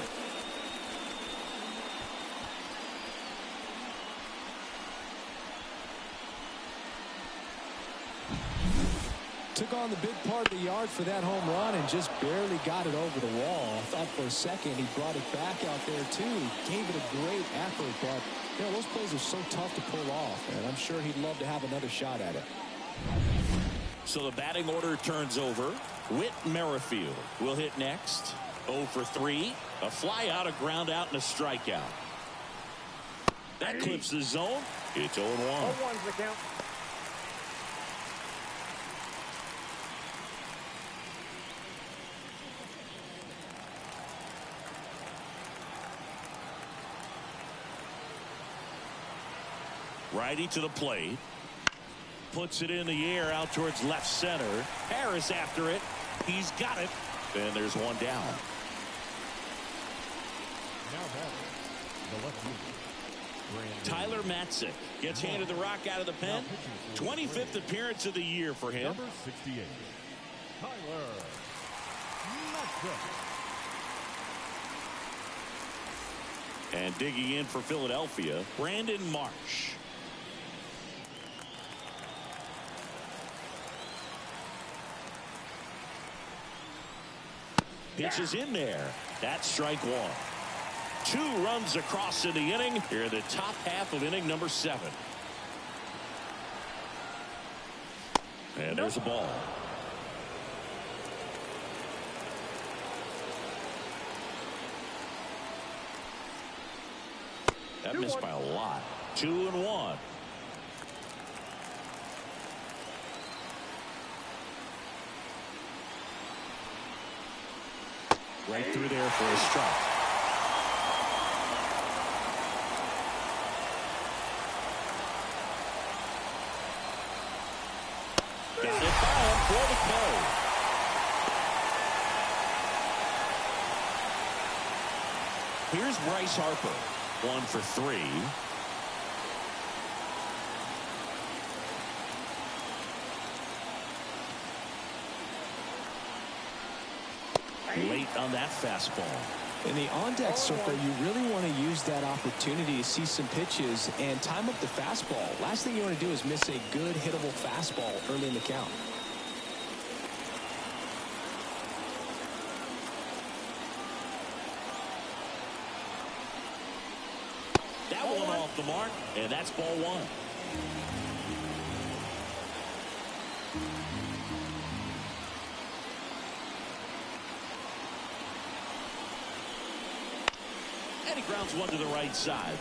Took on the big part of the yard for that home run and just barely got it over the wall. I thought for a second he brought it back out there too. Gave it a great effort, but you know, those plays are so tough to pull off, and I'm sure he'd love to have another shot at it. So the batting order turns over. Whit Merrifield will hit next. 0 for 3. A fly out, a ground out, and a strikeout. That clips the zone. It's 0-1. 0-1's the count. Righty to the plate. Puts it in the air out towards left center. Harris after it. He's got it. And there's one down. Now batting, the left fielder, Tyler Matzik gets handed the rock out of the pen. 25th appearance of the year for him. number 68, Tyler Matzik. And digging in for Philadelphia, Brandon Marsh. Pitch is in there. That's strike one. 2 runs across in the inning. Here in the top half of inning number 7. And there's a ball. That missed by a lot. 2-1. Right through there for a strike. Got it by him for the K. Here's Bryce Harper. 1 for 3. Late on that fastball. In the on-deck circle, you really want to use that opportunity to see some pitches and time up the fastball. Last thing you want to do is miss a good hittable fastball early in the count. That one off the mark, and that's ball 1. And he grounds one to the right side.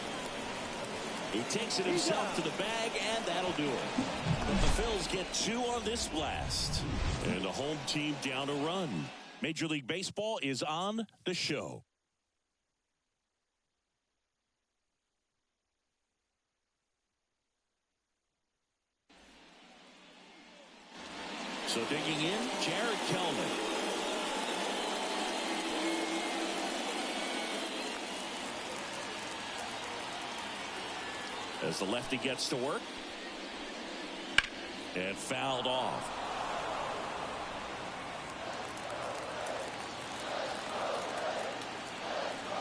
He takes it himself to the bag, and that'll do it. But the Phils get 2 on this blast. And the home team down a run. Major League Baseball is on the show. So digging in, Jared Kelman. As the lefty gets to work. And fouled off.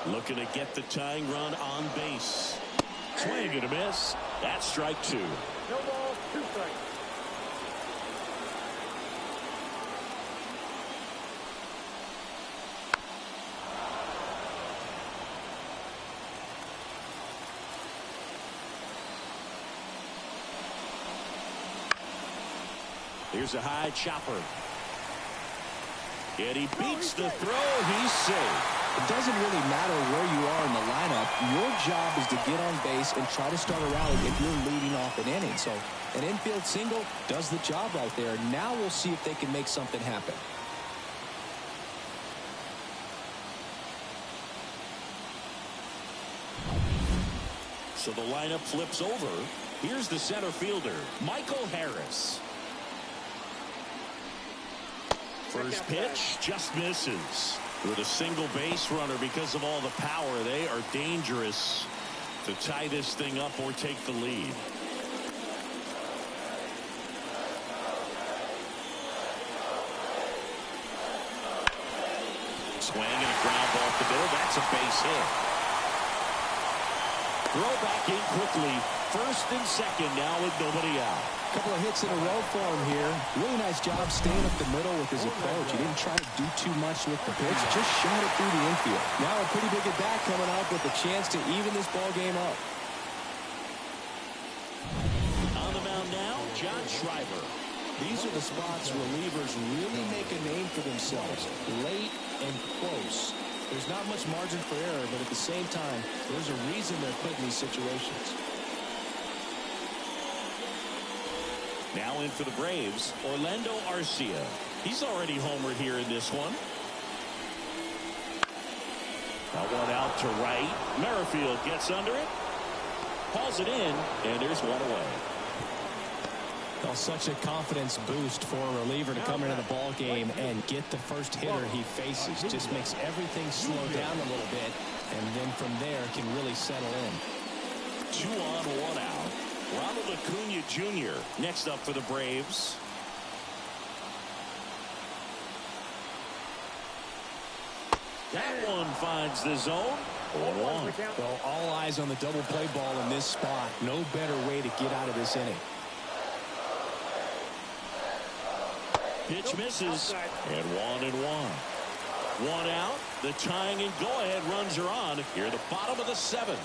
Looking to get the tying run on base. Swing and a miss. That's strike 2. No balls, 2 strikes. Here's a high chopper. And he beats the throw. He's safe. It doesn't really matter where you are in the lineup. Your job is to get on base and try to start a rally if you're leading off an inning. So an infield single does the job right there. Now we'll see if they can make something happen. So the lineup flips over. Here's the center fielder, Michael Harris. First pitch just misses. With a single base runner because of all the power, they are dangerous to tie this thing up or take the lead. Swing and a ground ball up the middle. That's a base hit. Throw back in quickly. First and second now with nobody out. Couple of hits in a row for him here. Really nice job staying up the middle with his approach. He didn't try to do too much with the pitch, just shot it through the infield. Now a pretty big at bat coming up with a chance to even this ball game up. On the mound now, John Schreiber. These are the spots relievers really make a name for themselves. Late and close. There's not much margin for error, but at the same time, there's a reason they're put in these situations. Now in for the Braves, Orlando Arcia. He's already homered here in this one. That one out to right. Merrifield gets under it. Hauls it in, and there's one away. Well, such a confidence boost for a reliever to come into the ball game and get the first hitter he faces. Just makes everything slow down a little bit, and then from there can really settle in. 2 on, 1 out. Ronald Acuna Jr. next up for the Braves. That one finds the zone. 1-1. Well, all eyes on the double play ball in this spot. No better way to get out of this inning. Pitch misses, and 1-1. One out. The tying and go-ahead runs are on here at the bottom of the 7th.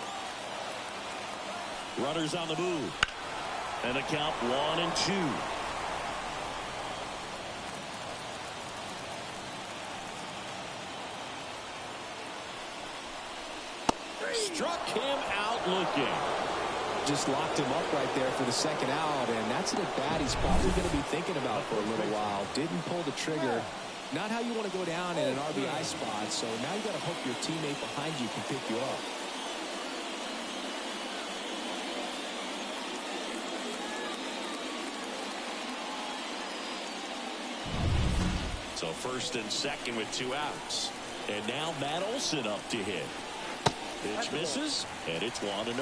Runners on the move. And the count 1-2. Struck him out looking. Just locked him up right there for the second out, and that's an at-bat he's probably going to be thinking about for a little while. Didn't pull the trigger. Not how you want to go down in an RBI spot, so now you got to hope your teammate behind you can pick you up. So first and second with 2 outs. And now Matt Olson up to hit. Pitch misses, and it's 1-0.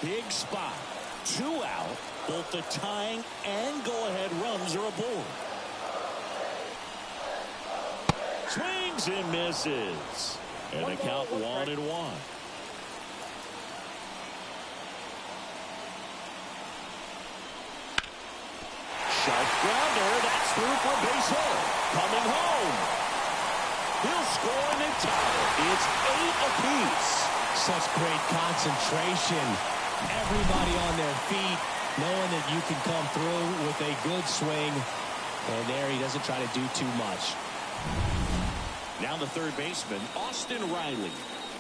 Big spot. 2 out. Both the tying and go-ahead runs are aboard. Swings and misses. And the count 1-1. Sharp grounder. That's through for a base hit. Coming home. He'll score and they tie it. It's 8 apiece. Such great concentration. Everybody on their feet, knowing that you can come through with a good swing. And there he doesn't try to do too much. Now the third baseman, Austin Riley.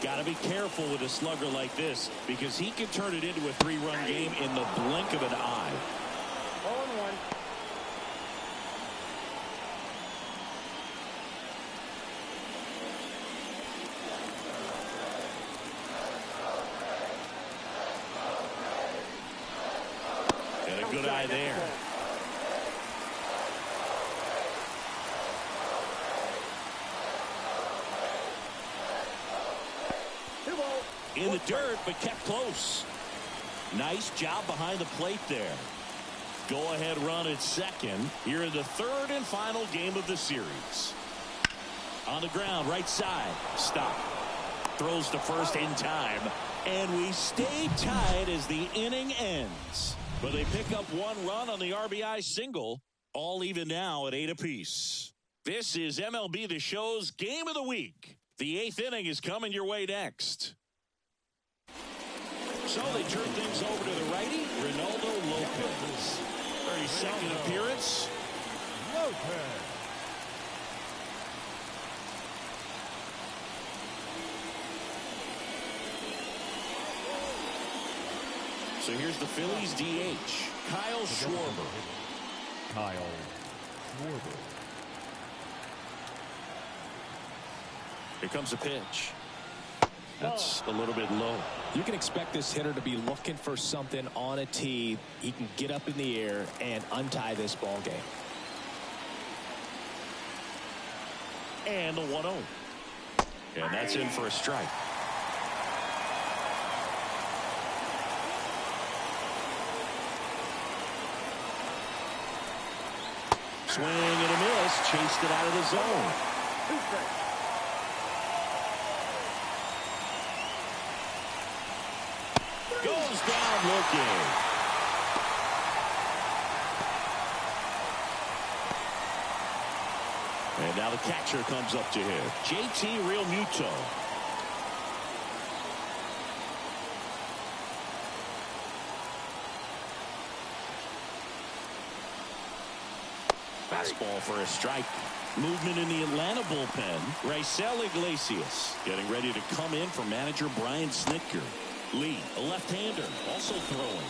Got to be careful with a slugger like this because he can turn it into a 3-run game in the blink of an eye. 0-1. And a good eye there. In the dirt, but kept close. Nice job behind the plate there. Go-ahead run at second here in the third and final game of the series. On the ground, right side. Stop. Throws to first in time. And we stay tied as the inning ends. But they pick up 1 run on the RBI single. All even now at 8 apiece. This is MLB The Show's Game of the Week. The 8th inning is coming your way next. So they turn things over to the righty, Ronaldo Lopez. 32nd appearance. Lopez. So here's the Phillies DH, Kyle Schwarber. Kyle Schwarber. Here comes a pitch. That's a little bit low. You can expect this hitter to be looking for something on a tee. He can get up in the air and untie this ball game. And the 1-0. And that's in for a strike. Swing and a miss. Chased it out of the zone. 2 strikes. Goes down looking. And now the catcher comes up to him. JT Realmuto. Fastball for a strike. Movement in the Atlanta bullpen. Raisel Iglesias getting ready to come in for manager Brian Snitker. Lee, a left-hander, also throwing.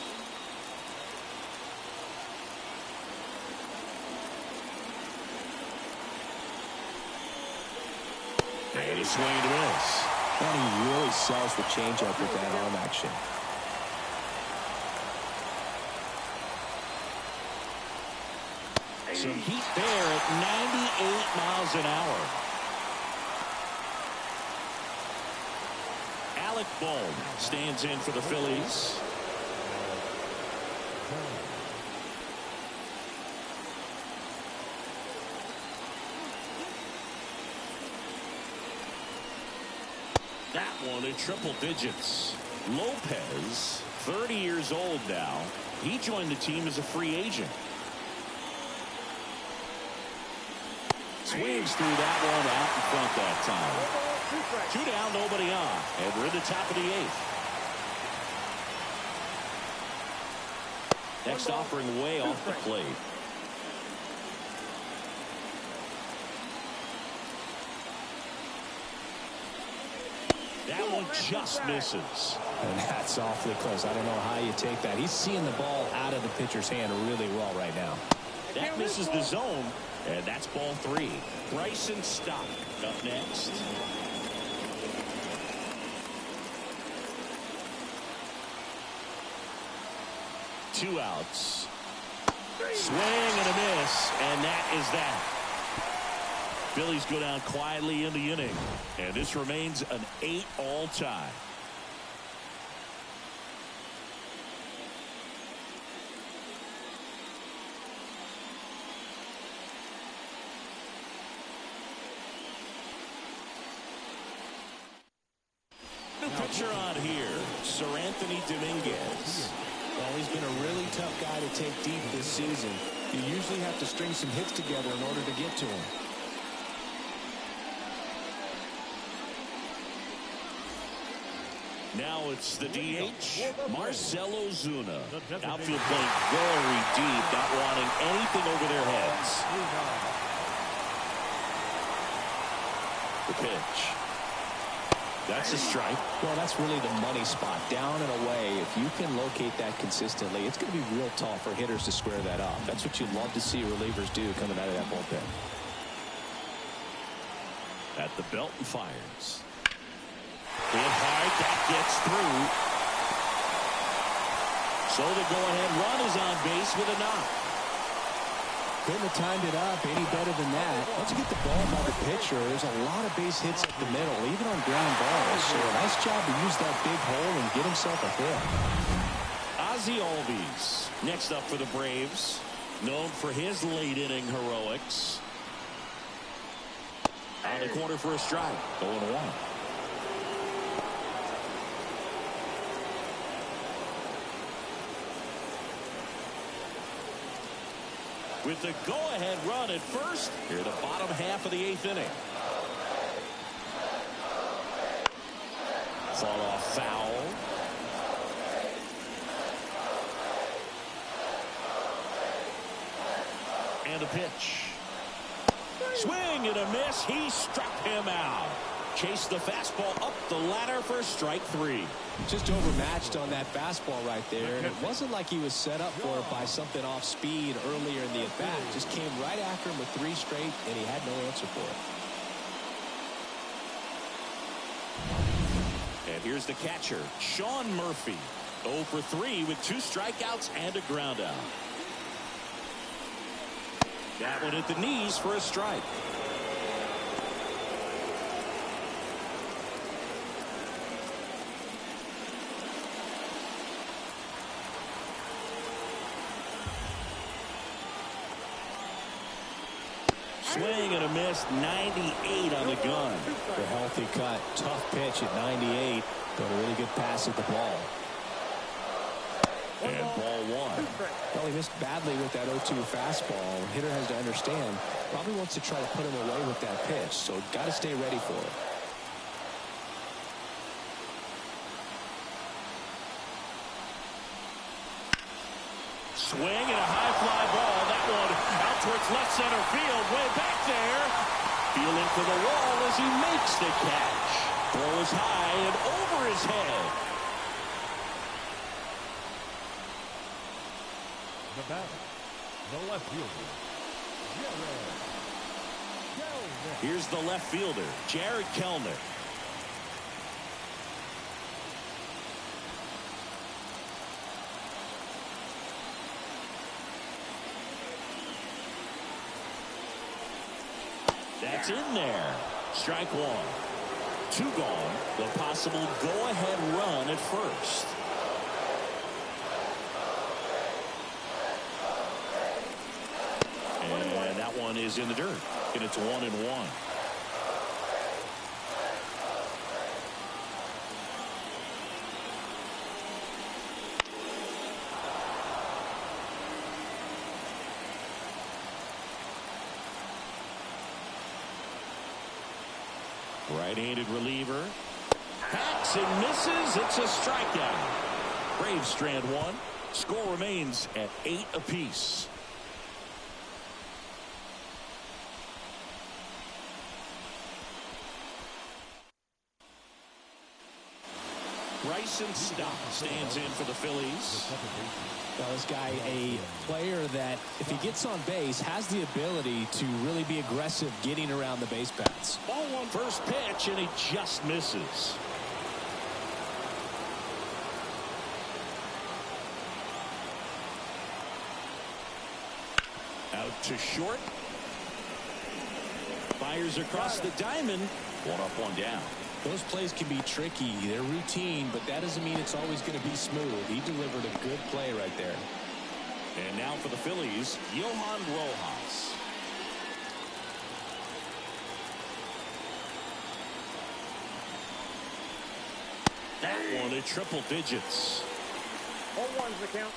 And a swing and a miss. And he really sells the changeup with that arm action. Some heat there at 98 miles an hour. Alec Bohm stands in for the Phillies. That one in triple digits. Lopez, 30 years old now. He joined the team as a free agent. Swings through that one out in front that time. 2 down, nobody on. And we're in the top of the 8th. Next offering way off the plate. That one just misses. And that's awfully close. I don't know how you take that. He's seeing the ball out of the pitcher's hand really well right now. That misses the zone, and that's ball 3. Bryson Stock up next. Two outs. Swing and a miss, and that is that. Phillies go down quietly in the inning, and this remains an 8-all tie. New pitcher on here, Sir Anthony Dominguez. Well, he's been a really tough guy to take deep this season. You usually have to string some hits together in order to get to him. Now it's the DH, Marcell Ozuna. Outfield playing very deep, not wanting anything over their heads. The pitch. That's a strike. Well, that's really the money spot. Down and away. If you can locate that consistently, it's going to be real tough for hitters to square that up. That's what you'd love to see relievers do coming out of that bullpen. At the belt and fires. Hit hard, that gets through. So the go-ahead run is on base with a knock. Couldn't have timed it up any better than that. Once you get the ball by the pitcher, there's a lot of base hits up the middle, even on ground balls. So a nice job to use that big hole and get himself a hit. Ozzie Albies next up for the Braves, known for his late inning heroics. On the corner for a strike, 0-1. With the go-ahead run at first, here the bottom half of the 8th inning. Fall off foul. And a pitch. Swing and a miss. He struck him out. Chased the fastball up the ladder for strike 3. Just overmatched on that fastball right there. And it wasn't like he was set up for it by something off speed earlier in the at-bat. Just came right after him with 3 straight, and he had no answer for it. And here's the catcher, Sean Murphy. 0 for 3 with 2 strikeouts and a ground out. That one at the knees for a strike. Swing and a miss, 98 on the gun. The healthy cut, tough pitch at 98, but a really good pass at the ball. And ball 1. Well, he missed badly with that 0-2 fastball. The hitter has to understand, probably wants to try to put him away with that pitch, so got to stay ready for it. Swing and a high fly ball. That one out towards left center field. Way back there. Feeling for the wall as he makes the catch. Throws high and over his head. The batter, the left fielder, Jared. Here's the left fielder, Jared Kellner. That's in there. Strike 1. 2 gone. The possible go-ahead run at first. And that one is in the dirt. And it's 1-1. Right-handed reliever. Hacks and misses. It's a strikeout. Braves strand one. Score remains at 8 apiece. Bryson Stott stands in for the Phillies. Well, this guy, a player that, if he gets on base, has the ability to really be aggressive getting around the base paths. Ball one, first pitch, and he just misses. Out to short. Fires across the diamond. One up, one down. Those plays can be tricky. They're routine, but that doesn't mean it's always going to be smooth. He delivered a good play right there. And now for the Phillies, Johan Rojas. That one at triple digits. 0-1's the count.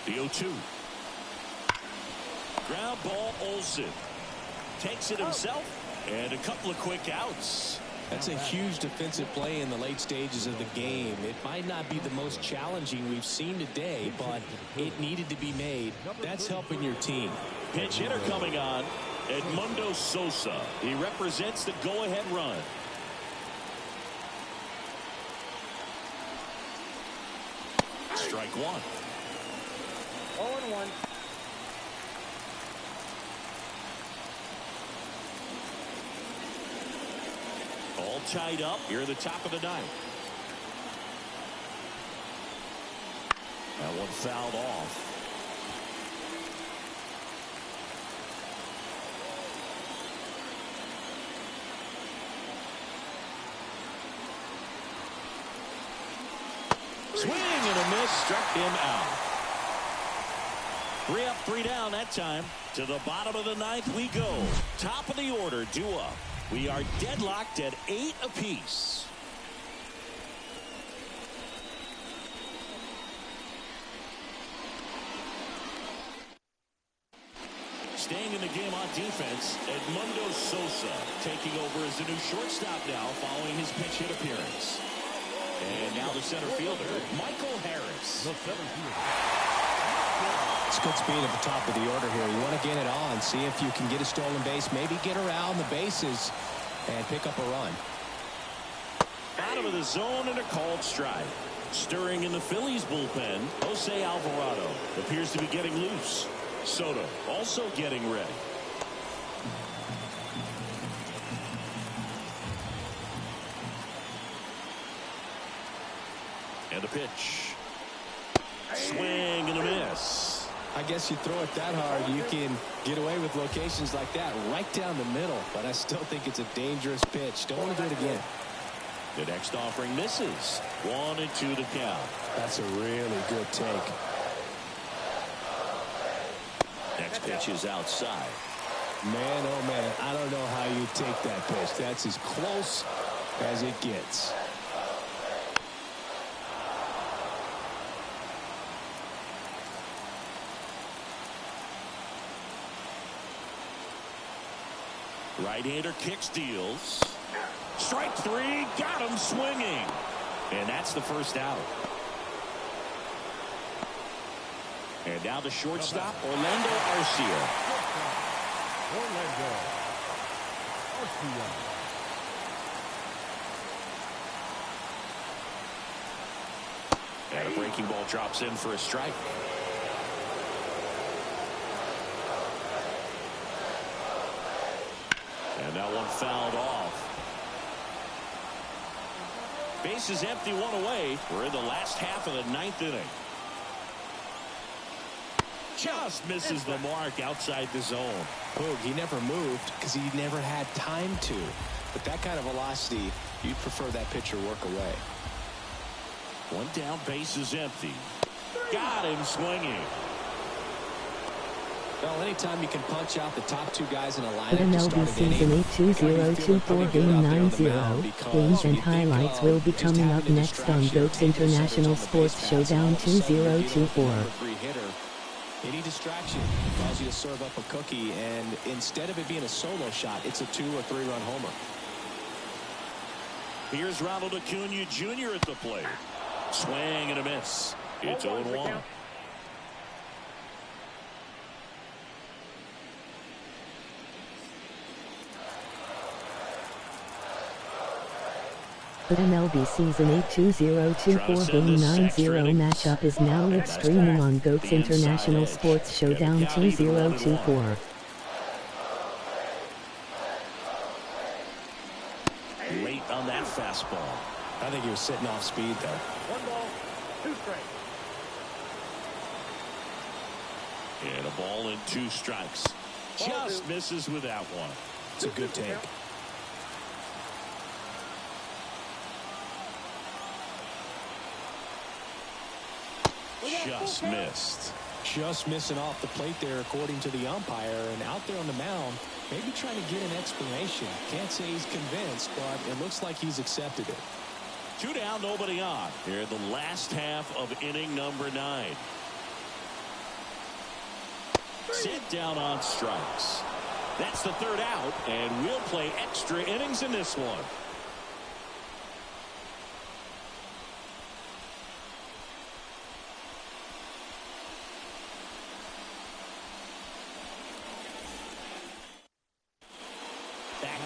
The 0-2. Ground ball, Olsen. Takes it himself, and a couple of quick outs. That's a huge defensive play in the late stages of the game. It might not be the most challenging we've seen today, but it needed to be made. That's helping your team. Pinch hitter coming on, Edmundo Sosa. He represents the go-ahead run. Strike one. 0-1. All tied up here at the top of the ninth. That one fouled off. Swing and a miss, struck him out. 3 up, 3 down that time. To the bottom of the ninth we go. Top of the order, due up. We are deadlocked at 8 apiece. Staying in the game on defense, Edmundo Sosa taking over as the new shortstop now following his pinch hit appearance. And now the center fielder, Michael Harris. It's good speed at the top of the order here. You want to get it on, see if you can get a stolen base, maybe get around the bases and pick up a run. Bottom of the zone and a called strike. Stirring in the Phillies bullpen, Jose Alvarado appears to be getting loose. Soto also getting ready. And a pitch. Swing and a miss. I guess you throw it that hard, you can get away with locations like that right down the middle, but I still think it's a dangerous pitch. Don't want to do it again. The next offering misses. 1-2 to count. That's a really good take. Next pitch is outside. Man, oh man, I don't know how you take that pitch. That's as close as it gets. Right-hander kicks, deals. Strike 3, got him swinging. And that's the first out. And now the shortstop, Orlando Arcia. Orlando Arcia. And a breaking ball drops in for a strike. And that one fouled off. Base is empty, one away. We're in the last half of the ninth inning. Just misses the mark outside the zone. Boog, he never moved because he never had time to. But that kind of velocity, you'd prefer that pitcher work away. One down, base is empty. Got him swinging. Well, anytime you can punch out the top two guys in a lineup But MLB Season 8 2024 Game 90. Games and highlights will be coming up next on GOAT's International Sports Showdown 2024. Any distraction calls you to serve up a cookie, and instead of it being a solo shot, it's a 2 or 3 run homer. Here's Ronald Acuna Jr. at the plate. Swing and a miss. It's 0-1. The MLB Season 8 2024 Game 90 matchup is now live streaming on GOAT's International Sports Showdown 2024. Late on that fastball. I think he was sitting off speed there. 1 ball, 2 strikes. And a ball and 2 strikes. Just misses with that one. It's a good take. Just missed. Just missing off the plate there, according to the umpire, and out there on the mound, maybe trying to get an explanation. Can't say he's convinced, but it looks like he's accepted it. 2 down, nobody on. Here in the last half of inning number 9. Sent down on strikes. That's the 3rd out, and we'll play extra innings in this one.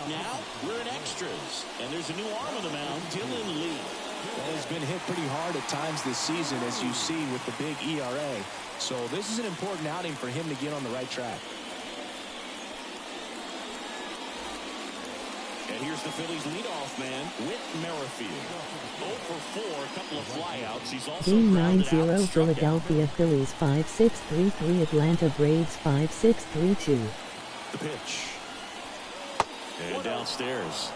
Now we're in extras, and there's a new arm on the mound, Dylan Lee. Well, he's been hit pretty hard at times this season, as you see with the big ERA. So this is an important outing for him to get on the right track. And here's the Phillies leadoff man, Whit Merrifield. 0 for 4, a couple of flyouts. He's also Game 90 Philadelphia Phillies 5-6-3-3 Atlanta Braves 5-6-3-2. The pitch. And downstairs.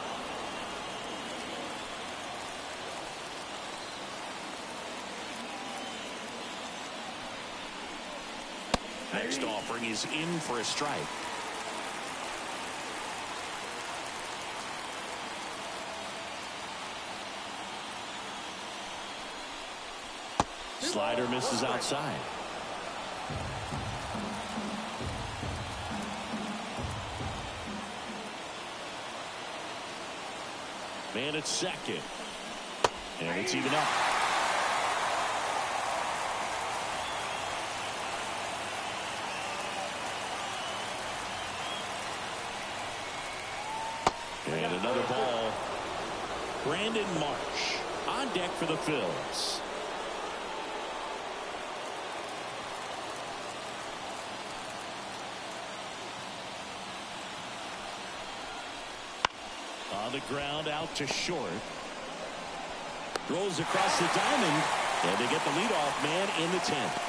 Next offering is in for a strike. Slider misses outside. Man at second. And it's even up. And another ball. Brandon Marsh on deck for the Phillies. On the ground, out to short. Throws across the diamond, and they get the leadoff man in the 10th.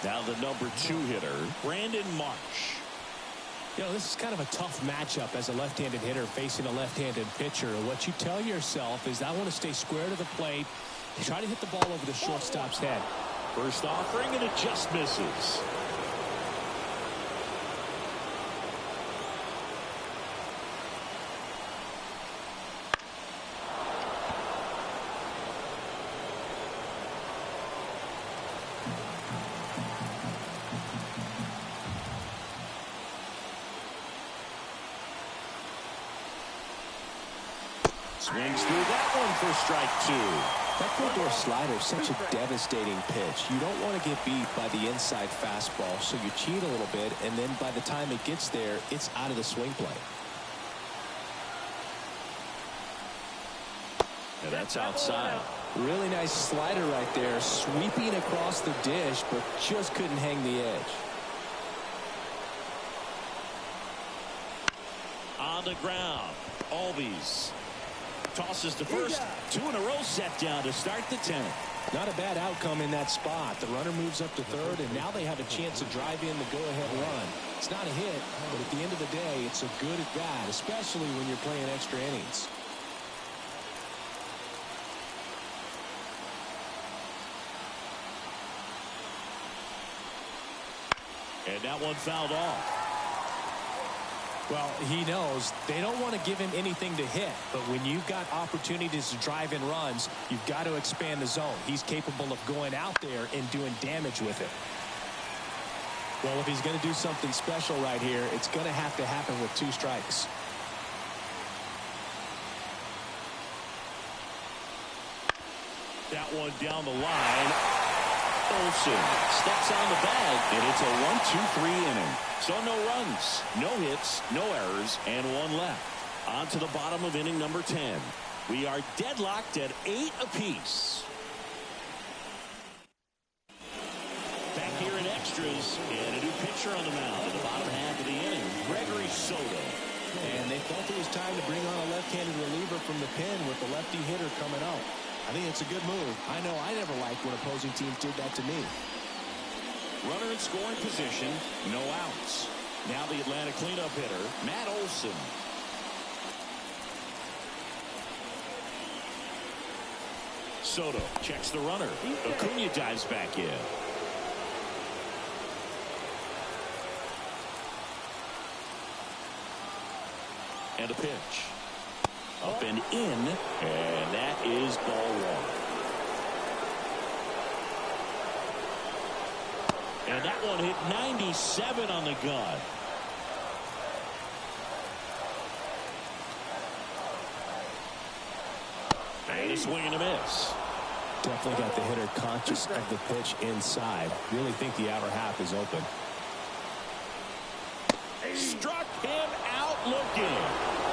Now the number 2 hitter, Brandon Marsh. You know, this is kind of a tough matchup as a left-handed hitter facing a left-handed pitcher. What you tell yourself is, I want to stay square to the plate, try to hit the ball over the shortstop's head. First offering, and it just misses. Swings through that one for strike 2. That full-door slider is such a devastating pitch. You don't want to get beat by the inside fastball, so you cheat a little bit, and then by the time it gets there, it's out of the swing plane. And that's outside. Really nice slider right there, sweeping across the dish, but just couldn't hang the edge. On the ground, Albies tosses to first. 2 in a row set down to start the 10th. Not a bad outcome in that spot. The runner moves up to third, and now they have a chance to drive in the go-ahead run. It's not a hit, but at the end of the day, it's a good at-bat, especially when you're playing extra innings. And that one fouled off. Well, he knows they don't want to give him anything to hit, but when you've got opportunities to drive in runs, you've got to expand the zone. He's capable of going out there and doing damage with it. Well, if he's going to do something special right here, it's going to happen with 2 strikes. That one down the line. Olsen steps on the bag, and it's a 1-2-3 inning. So no runs, no hits, no errors, and 1 left. On to the bottom of inning number 10. We are deadlocked at 8 apiece. Back here in extras, and a new pitcher on the mound in the bottom half of the inning, Gregory Soto. And they felt it was time to bring on a left-handed reliever from the pen with the lefty hitter coming out. I think it's a good move. I know I never liked when opposing teams did that to me. Runner in scoring position, no outs. Now the Atlanta cleanup hitter, Matt Olson. Soto checks the runner. Acuna dives back in. And a pitch. Up and in, and that is ball 1. And that one hit 97 on the gun. And a swing and a miss. Definitely got the hitter conscious of the pitch inside. Really think the outer half is open. Struck him out looking.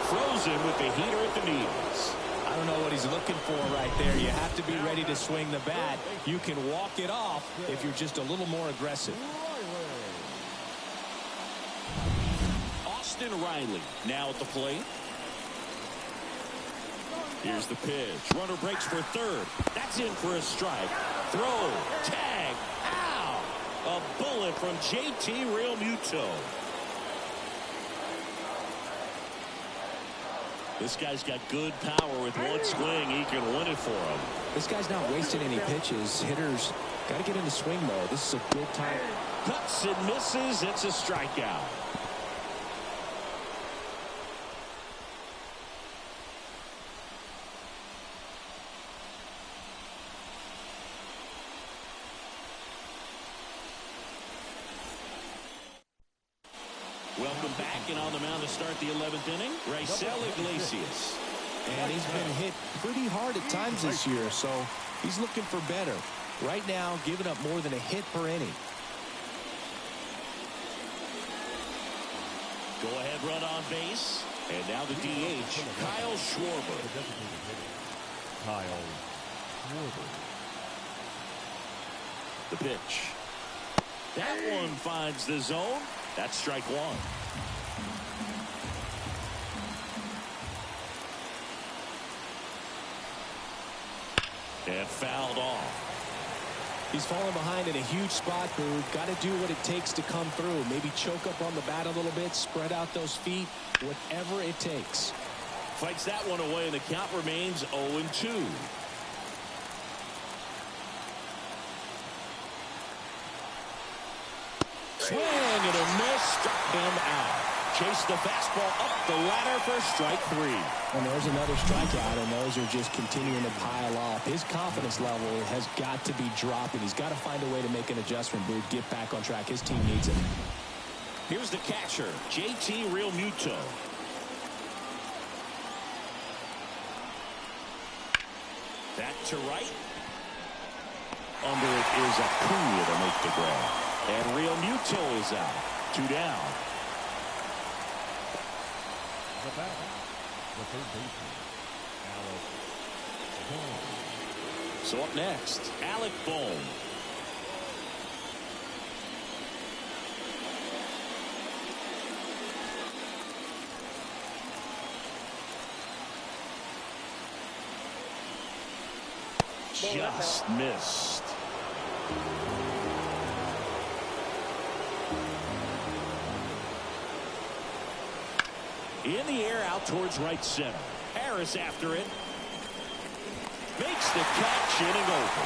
Frozen with the heater at the knees. I don't know what he's looking for right there. You have to be ready to swing the bat. You can walk it off if you're just a little more aggressive. Austin Riley now at the plate. Here's the pitch. Runner breaks for third. That's in for a strike. Throw. Tag. Ow! A bullet from JT Realmuto. This guy's got good power. With one swing, he can win it for him. This guy's not wasting any pitches. Hitters got to get into swing mode. This is a good time. Cuts and misses. It's a strikeout. Welcome back, and on the mound to start the 11th inning, Raisel Iglesias. And he's been hit pretty hard at times this year, so he's looking for better. Right now, giving up more than a hit per inning. Go-ahead run on base, and now the DH, Kyle Schwarber. Kyle Schwarber. The pitch. That one finds the zone. That's strike 1. And fouled off. He's falling behind in a huge spot, Boo. Got to do what it takes to come through. Maybe choke up on the bat a little bit, spread out those feet, whatever it takes. Fights that one away, and the count remains 0-2. Swing and a miss, struck him out. Chased the fastball up the ladder for strike 3. And there's another strikeout, and those are just continuing to pile up. His confidence level has got to be dropping. He's got to find a way to make an adjustment, Boo. Get back on track. His team needs it. Here's the catcher, JT Realmuto. Back to right. Under it is Acuna to make the grab. And Realmuto is out. 2 down. The batter, the third baseman, Alec Bohm. So up next, Alec Bohm. Just missed. In the air, out towards right center. Harris after it. Makes the catch, inning over.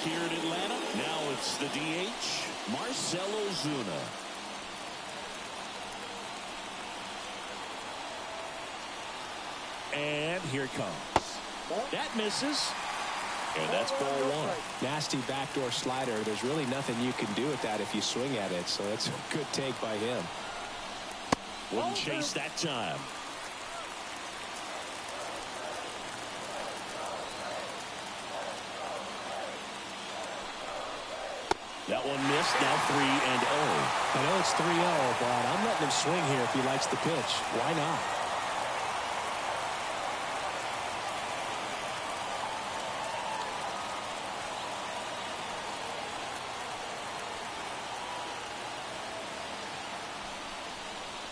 here in Atlanta. Now it's the DH, Marcell Ozuna. And here it comes. That misses. And that's ball one. Nasty backdoor slider. There's really nothing you can do with that if you swing at it. So that's a good take by him. Wouldn't chase that time. That one missed. Now 3-0. I know it's 3-0, but I'm letting him swing here if he likes the pitch. Why not?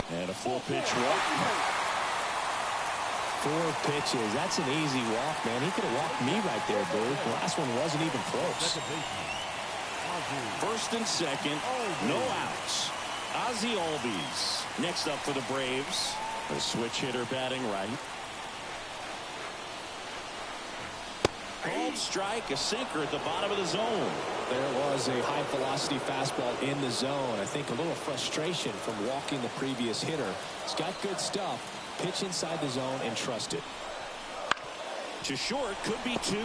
And a full pitch walk. 4 pitches. That's an easy walk, man. He could have walked me right there, dude. The last one wasn't even close. First and second, no outs. Ozzy Albies next up for the Braves. A switch hitter batting right. Called strike, a sinker at the bottom of the zone. There was a high velocity fastball in the zone. I think a little frustration from walking the previous hitter. He's got good stuff. Pitch inside the zone and trust it. To short, could be 2.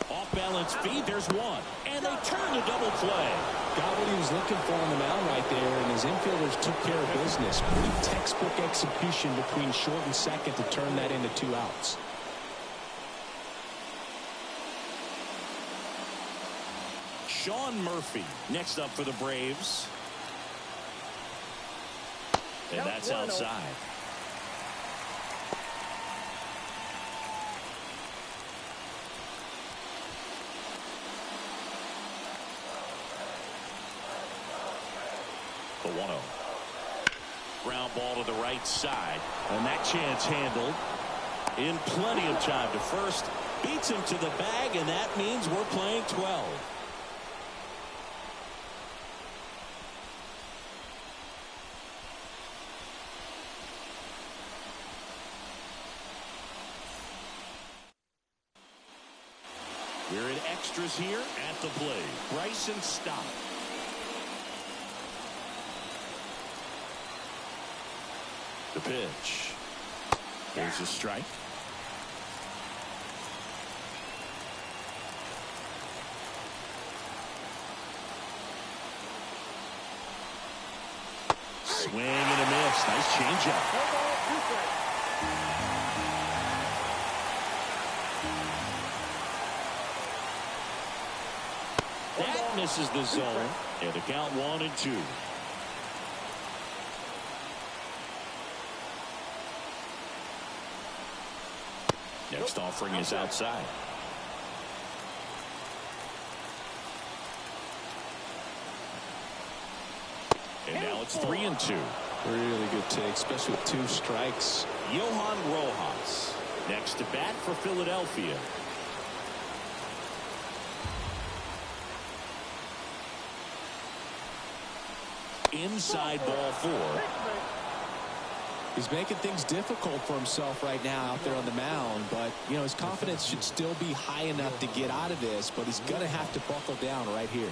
Off balance feed, there's 1. And they turn the double play. Got what he was looking for on the mound right there, and his infielders took care of business. Pretty textbook execution between short and second to turn that into 2 outs. Sean Murphy next up for the Braves. And that's outside. The 1-0. Ground ball to the right side. And that chance handled in plenty of time to first. Beats him to the bag, and that means we're playing 12. We're in extras here at the plate. Bryson Stott. The pitch. There's a strike. Swing and a miss. Nice changeup. That misses the zone. And the count 1-2. Next offering is outside. And now it's 3-2. Really good take, especially with 2 strikes. Johan Rojas next to bat for Philadelphia. Inside ball 4. He's making things difficult for himself right now out there on the mound, but you know his confidence should still be high enough to get out of this, but he's gonna have to buckle down right here.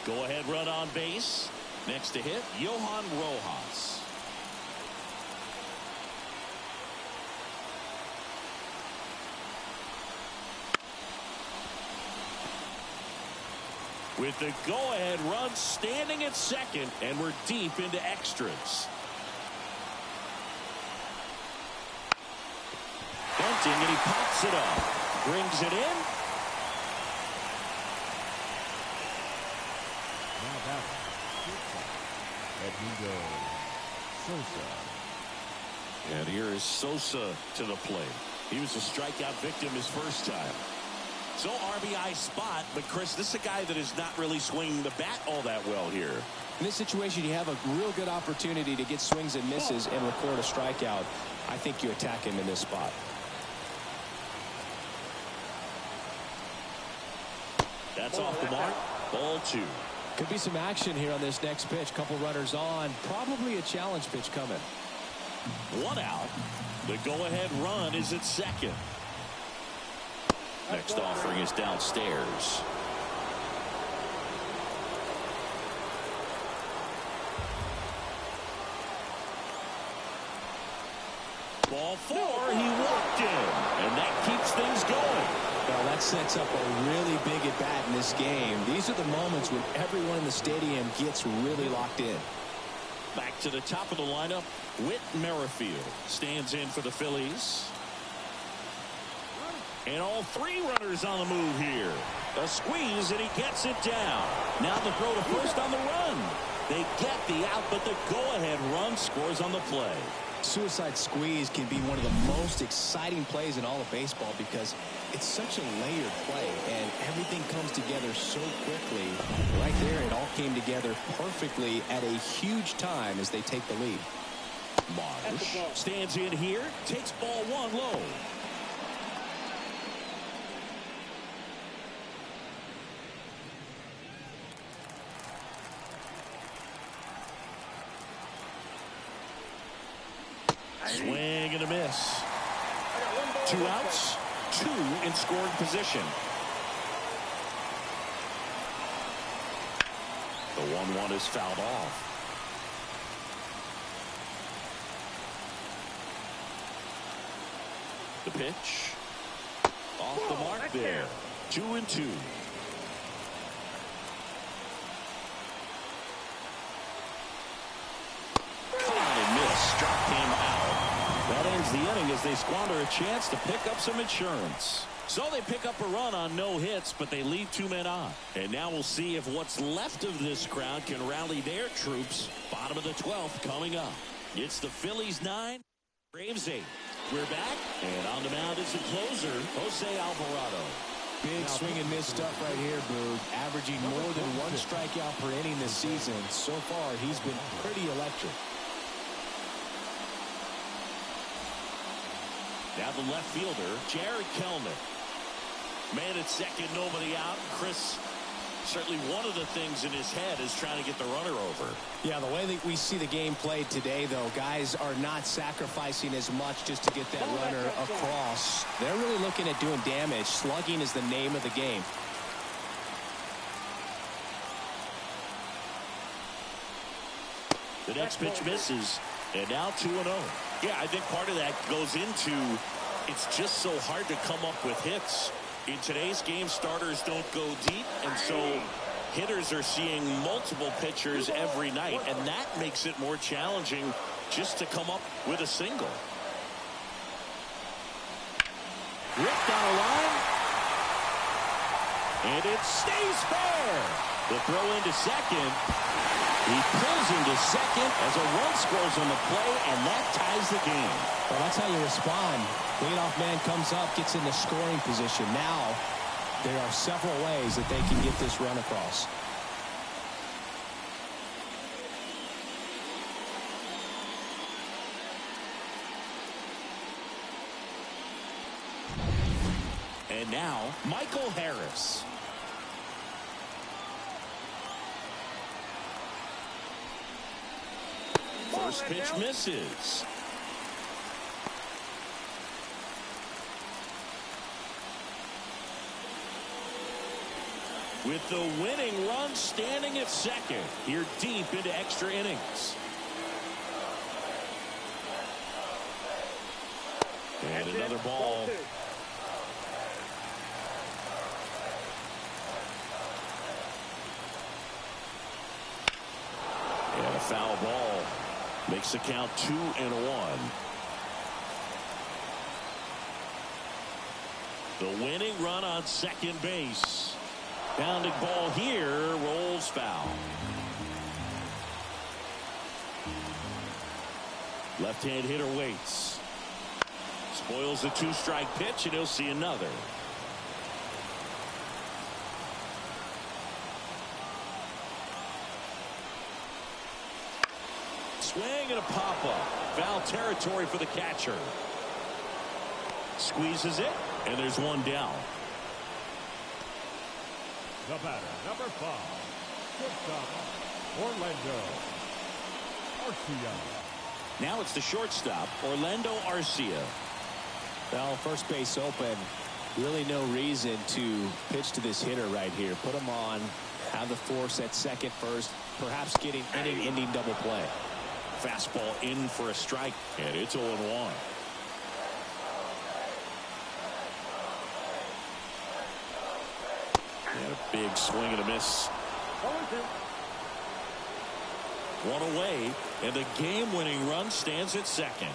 Go ahead run on base. Next to hit, Johan Rojas. With the go-ahead run standing at second, and we're deep into extras. Bunting, and he pops it up. Brings it in. Now batting, Edmundo Sosa. And here is Sosa to the plate. He was a strikeout victim his first time. So RBI spot, but Chris, this is a guy that is not really swinging the bat all that well here. In this situation, you have a real good opportunity to get swings and misses and record a strikeout. I think you attack him in this spot. That's off the mark. Ball 2. Could be some action here on this next pitch. Couple runners on. Probably a challenge pitch coming. 1 out. The go-ahead run is at second. Next offering is downstairs. Ball 4, he walked in, and that keeps things going. Well, that sets up a really big at bat in this game. These are the moments when everyone in the stadium gets really locked in. Back to the top of the lineup, Whit Merrifield stands in for the Phillies. And all 3 runners on the move here. A squeeze, and he gets it down. Now the throw to first on the run. They get the out, but the go-ahead run scores on the play. Suicide squeeze can be one of the most exciting plays in all of baseball because it's such a layered play and everything comes together so quickly. Right there, it all came together perfectly at a huge time as they take the lead. Marsh stands in here, takes ball 1 low. Swing and a miss. 2 outs, 2 in scoring position. The 1-1 is fouled off. The pitch. Off the mark there. 2-2. Caught and missed. Struck him out. That ends the inning as they squander a chance to pick up some insurance. So they pick up a run on no hits, but they leave 2 men on. And now we'll see if what's left of this crowd can rally their troops. Bottom of the 12th coming up. It's the Phillies 9, Braves 8. We're back, and on the mound is the closer, Jose Alvarado. Big swing and miss stuff right here, Boog. Averaging more than 1 strikeout per inning this season. So far, he's been pretty electric. Now the left fielder, Jared Kelman. Man at second, nobody out. Chris, certainly one of the things in his head is trying to get the runner over. Yeah, the way that we see the game played today, though, guys are not sacrificing as much just to get that runner across. They're really looking at doing damage. Slugging is the name of the game. The next pitch misses, and now 2-0. Yeah, I think part of that goes into it's just so hard to come up with hits. In today's game, starters don't go deep, and so hitters are seeing multiple pitchers every night, and that makes it more challenging just to come up with a single. Ripped on a line, and it stays fair. The throw into second. He pulls into second as a run scores on the play, and that ties the game. Well, that's how you respond. Leadoff man comes up, gets in the scoring position. Now, there are several ways that they can get this run across. And now, Michael Harris. First pitch misses. With the winning run standing at second, here deep into extra innings. And another ball. And a foul ball. Makes the count 2-1. The winning run on second base. Pounding ball here, rolls foul. Left-hand hitter waits. Spoils the 2-strike pitch, and he'll see another. Swing and a pop-up. Foul territory for the catcher. Squeezes it, and there's one down. The batter, number 5, shortstop, Orlando Arcia. Now it's the shortstop, Orlando Arcia. Well, first base open. Really no reason to pitch to this hitter right here. Put him on, have the force at second first, perhaps getting inning-ending double play. Fastball in for a strike, and it's 0-1. And a big swing and a miss. 0-2. One away, and the game-winning run stands at second.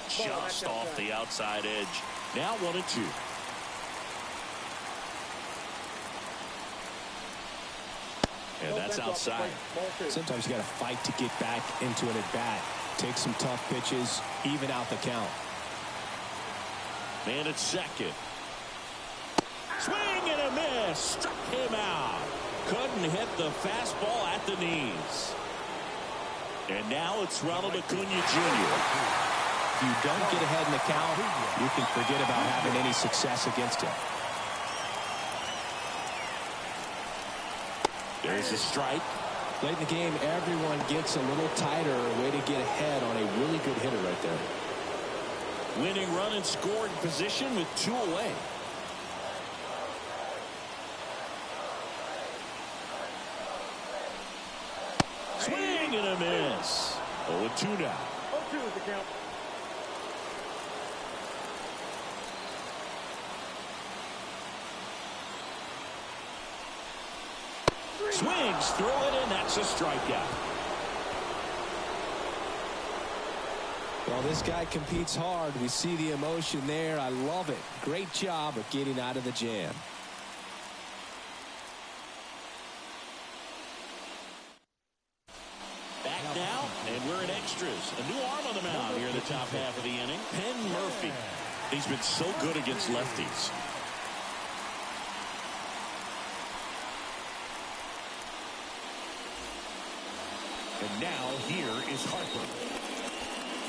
Just off the outside edge. Now 1-2. And that's outside. Sometimes you got to fight to get back into an at-bat. Take some tough pitches, even out the count. Man at second. Swing and a miss. Struck him out. Couldn't hit the fastball at the knees. And now it's Ronald Acuna Jr. If you don't get ahead in the count, you can forget about having any success against him. There's a strike. Late in the game, everyone gets a little tighter. A way to get ahead on a really good hitter right there. Winning run in scoring position with 2 away. Swing and a miss. 0-2 now. 0-2 is the count. Swings through it, and that's a strikeout. Well, this guy competes hard. We see the emotion there. I love it. Great job of getting out of the jam. Back now, and we're in extras. A new arm on the mound here in the top half of the inning. Penn Murphy. He's been so good against lefties. And now here is Harper.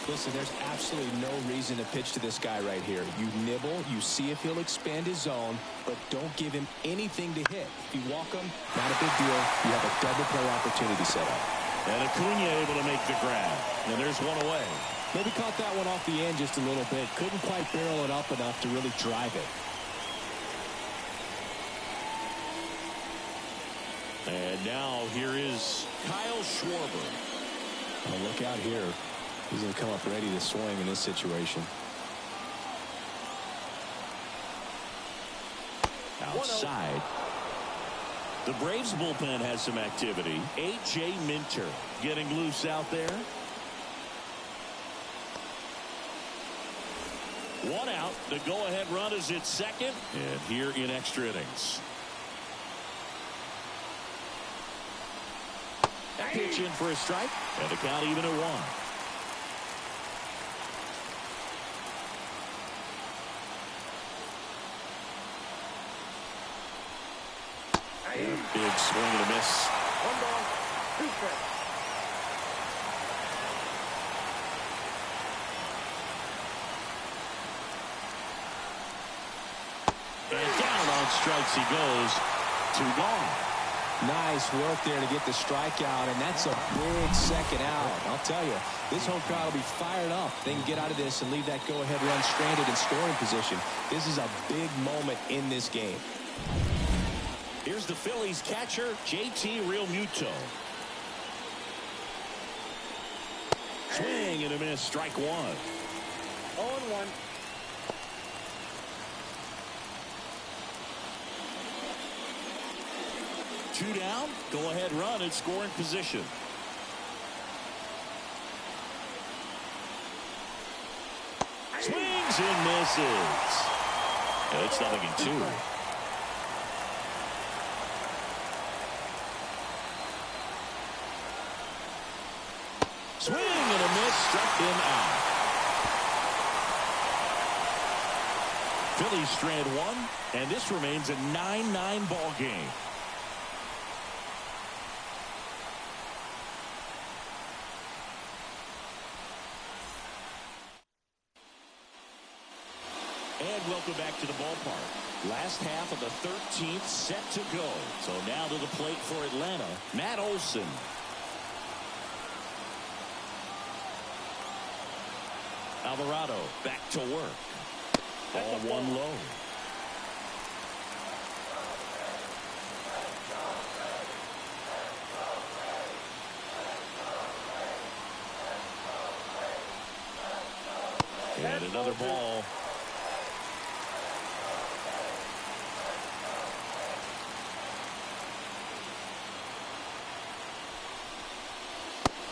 Listen, there's absolutely no reason to pitch to this guy right here. You nibble, you see if he'll expand his zone, but don't give him anything to hit. If you walk him, not a big deal. You have a double play opportunity set up. And Acuna able to make the grab. And there's one away. Maybe caught that one off the end just a little bit. Couldn't quite barrel it up enough to really drive it. And now here is Kyle Schwarber. Oh, look out here. He's going to come up ready to swing in this situation. Outside. The Braves bullpen has some activity. A.J. Minter getting loose out there. One out. The go-ahead run is at second. And here in extra innings. That pitch in for a strike. And the count even at 1. Big swing and a miss. 1 ball, 2 strikes. And down on strikes he goes. 2 gone. Nice work there to get the strikeout, and that's a big second out. I'll tell you, this home crowd will be fired up. They can get out of this and leave that go-ahead run stranded in scoring position. This is a big moment in this game. Here's the Phillies catcher, JT Realmuto. Swing and a miss, strike 1. 0-1. Two down, go ahead run in scoring position. Swings and misses. And it's 0-2. Swing and a miss, struck him out. Phillies strand 1, and this remains a 9-9 ball game. And welcome back to the ballpark. Last half of the 13th set to go. So now to the plate for Atlanta, Matt Olson. Alvarado back to work. Ball one low. And another ball.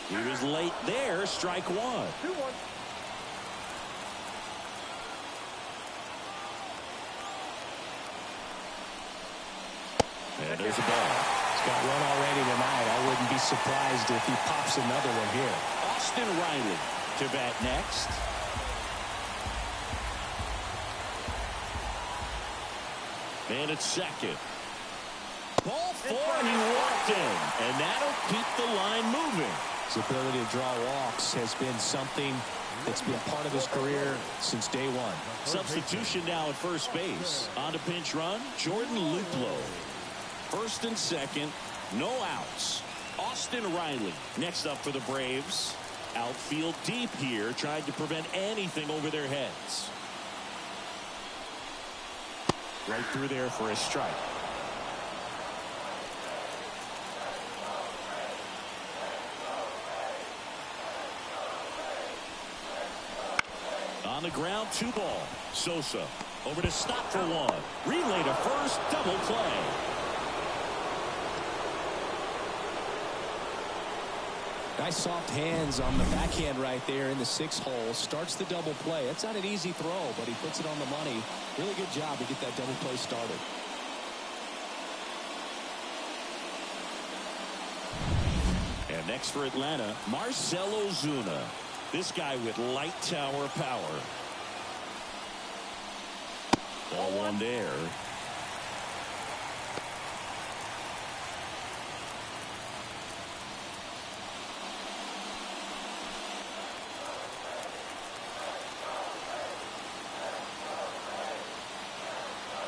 He was late there. Strike one. 2-1. And there's a ball. He's got one already tonight. I wouldn't be surprised if he pops another one here. Austin Riley to bat next. And it's second. Ball four, and he walked in. And that'll keep the line moving. His ability to draw walks has been something that's been part of his career since day one. Substitution now at first base. On to pinch run, Jordan Luplow. First and second, no outs. Austin Riley next up for the Braves. Outfield deep here, trying to prevent anything over their heads. Right through there for a strike. On the ground, 2 ball. Sosa over to stop for one. Relay to first, double play. Nice soft hands on the backhand right there in the 6th hole. Starts the double play. It's not an easy throw, but he puts it on the money. Really good job to get that double play started. And next for Atlanta, Marcell Ozuna. This guy with light tower power. Ball one there.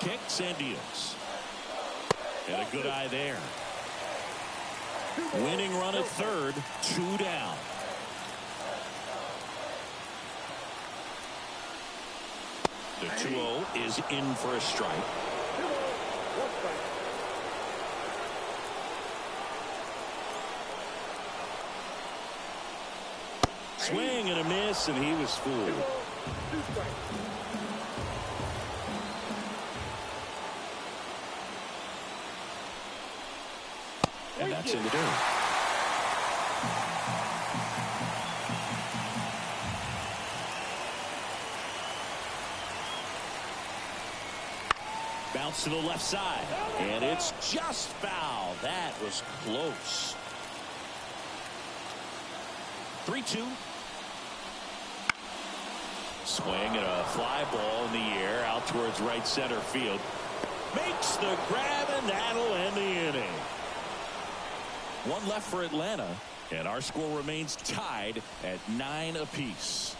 Kicks and deals. And a good eye there. Winning run at third, 2 down. The 2-0 is in for a strike. 2-0. 1 strike. Swing and a miss, and he was fooled. 2 strikes. And that's in the dirt. Bounce to the left side. And it's just foul. That was close. 3-2. Swing and a fly ball in the air out towards right center field. Makes the grab, and that'll end the inning. 1 left for Atlanta, and our score remains tied at 9 apiece.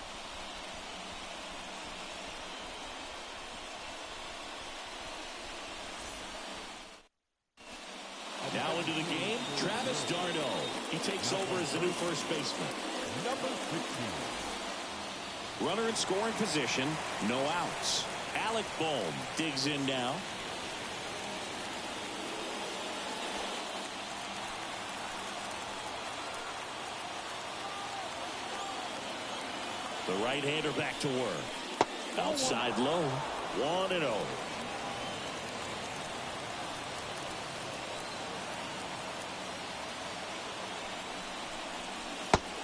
Now into the game, Travis d'Arnaud. He takes over as the new first baseman. Number 15. Runner in scoring position, no outs. Alec Bohm digs in now. The right-hander back to work. Outside low, 1-0.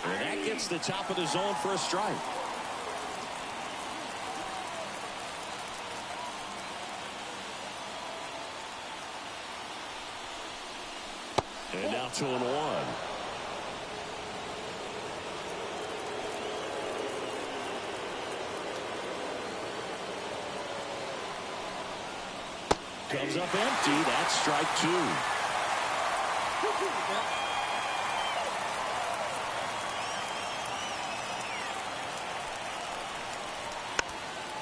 And that gets the top of the zone for a strike. And now 2-1. Comes up empty. That's strike 2.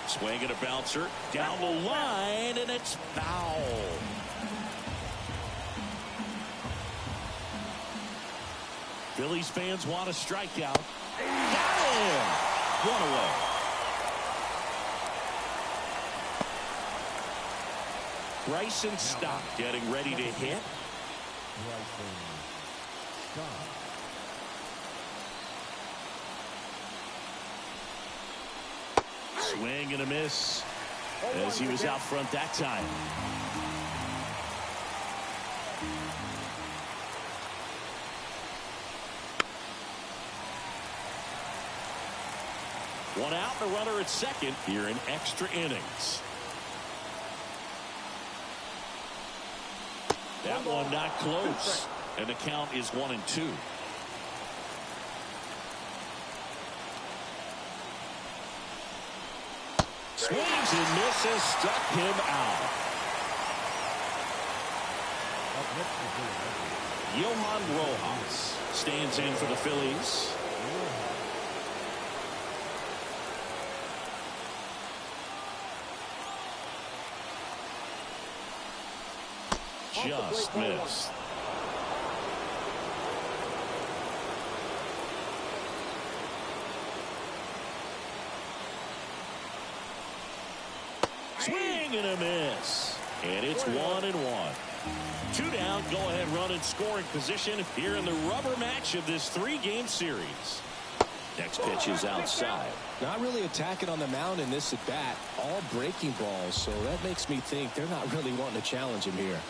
Swing and a bouncer down the line, and it's foul. Phillies fans want a strikeout. Got him. 1 away. Bryson Stott getting ready to hit. Bryson Stott. Swing and a miss as he was out front that time. One out, and a runner at second here in extra innings. That one not close, and the count is 1-2. Swings and misses, struck him out. Johan Rojas stands in for the Phillies. Just missed. Swing and a miss. And it's 1-1. 2 down, go ahead run in scoring position here in the rubber match of this 3-game series. Next pitch is outside. Not really attacking on the mound in this at bat. All breaking balls, so that makes me think they're not really wanting to challenge him here.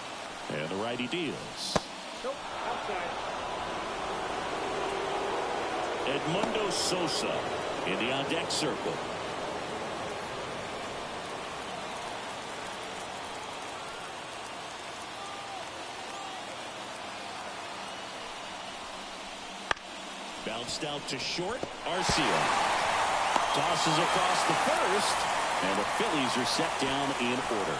And the righty deals. Nope, outside. Edmundo Sosa in the on-deck circle. Bounced out to short. Arcia tosses across the first, and the Phillies are set down in order.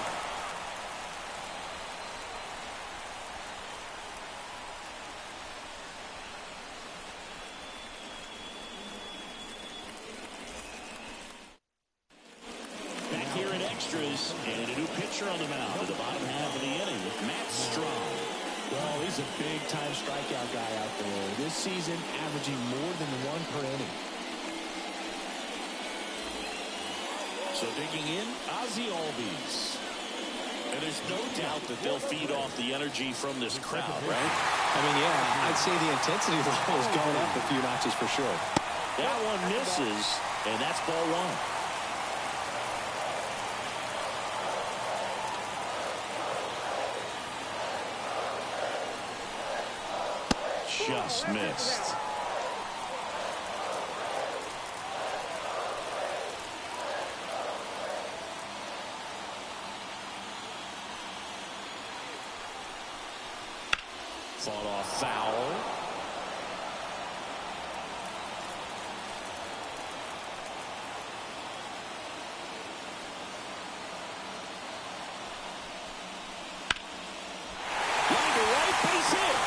Back here in extras, and a new pitcher on the mound in the bottom half of the inning, Matt Strong. Well, he's a big-time strikeout guy out there. This season, averaging more than 1 per inning. So digging in, Ozzie Albies. And there's no doubt that they'll feed off the energy from this crowd, right? I mean, yeah, I'd say the intensity level is going up a few notches for sure. That one misses, and that's ball 1. Just missed. Fought off foul. Line to right, base hit.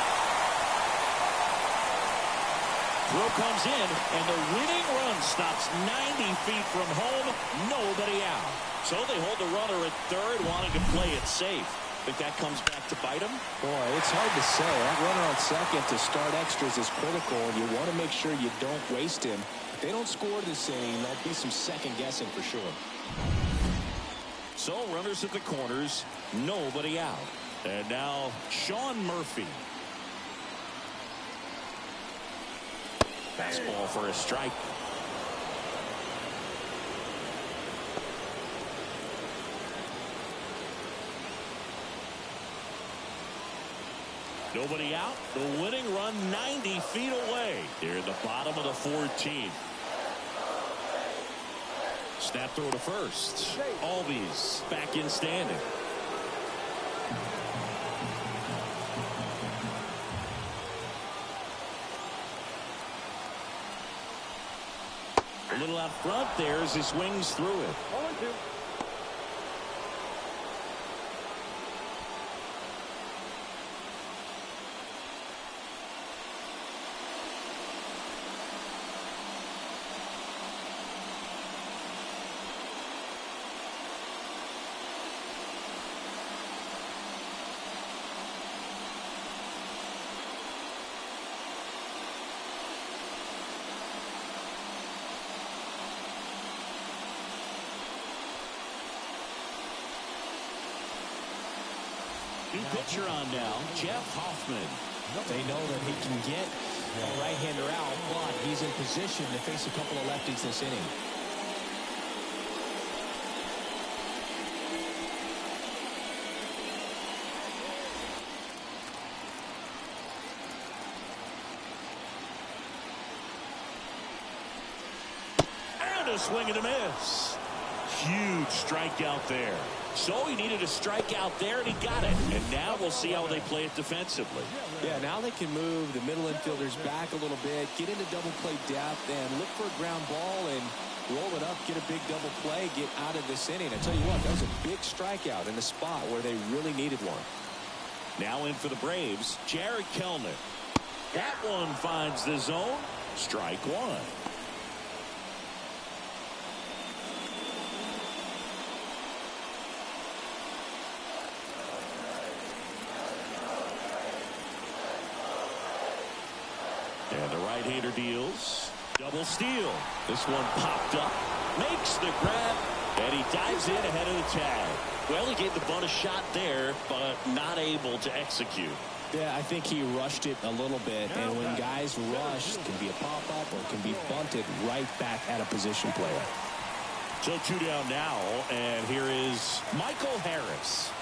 Throw comes in, and the winning run stops 90 feet from home. Nobody out. So they hold the runner at third, wanting to play it safe. Think that comes back to bite them? Boy, it's hard to say. That runner on second to start extras is critical, and you want to make sure you don't waste him. If they don't score this inning, there'll be some second guessing for sure. So runners at the corners, nobody out. And now Sean Murphy. Fastball for a strike. Nobody out. The winning run 90 feet away. Here in the bottom of the 14th. Snap throw to first. Albies back in standing. A little out front there as he swings through it. 0-2. New pitcher on now, Jeff Hoffman. They know that he can get a right-hander out, but he's in position to face a couple of lefties this inning. And a swing and a miss. Huge strikeout there. So he needed a strikeout there, and he got it. And now we'll see how they play it defensively. Yeah, now they can move the middle infielders back a little bit, get into double play depth, and look for a ground ball and roll it up, get a big double play, get out of this inning. I tell you what, that was a big strikeout in a spot where they really needed one. Now in for the Braves, Jared Kelnick. That one finds the zone. Strike one. And the right-hander deals. Double steal. This one popped up. Makes the grab. And he dives in ahead of the tag. Well, he gave the bunt a shot there, but not able to execute. Yeah, I think he rushed it a little bit. And when guys rush, it can be a pop-up or it can be bunted right back at a position player. So 2 down now. And here is Michael Harris.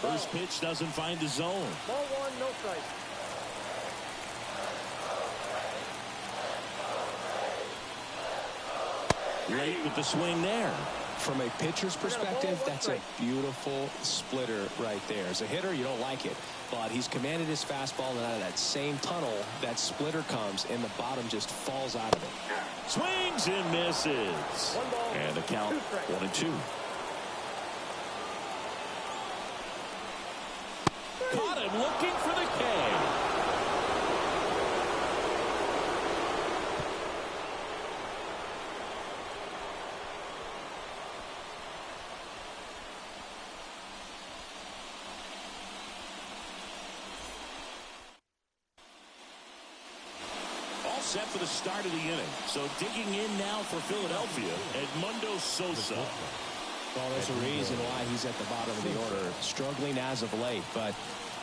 First pitch doesn't find the zone. Ball one, no strike. Late with the swing there. From a pitcher's perspective, that's a beautiful splitter right there. As a hitter, you don't like it, but he's commanded his fastball, and out of that same tunnel, that splitter comes, and the bottom just falls out of it. Swings and misses. One ball, And the count 1-2. Caught him looking for the K. All set for the start of the inning. So digging in now for Philadelphia, Edmundo Sosa. Well, there's a reason why he's at the bottom of the order, struggling as of late, but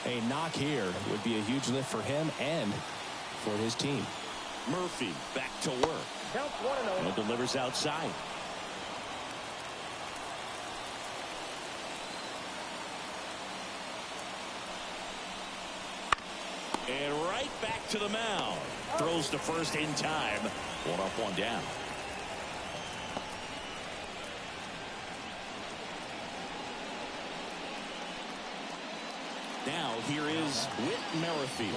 a knock here would be a huge lift for him and for his team. Murphy back to work. Count 1-0. And delivers outside. And right back to the mound. Throws to first in time. 1 up, 1 down. Now here is Whit Merrifield.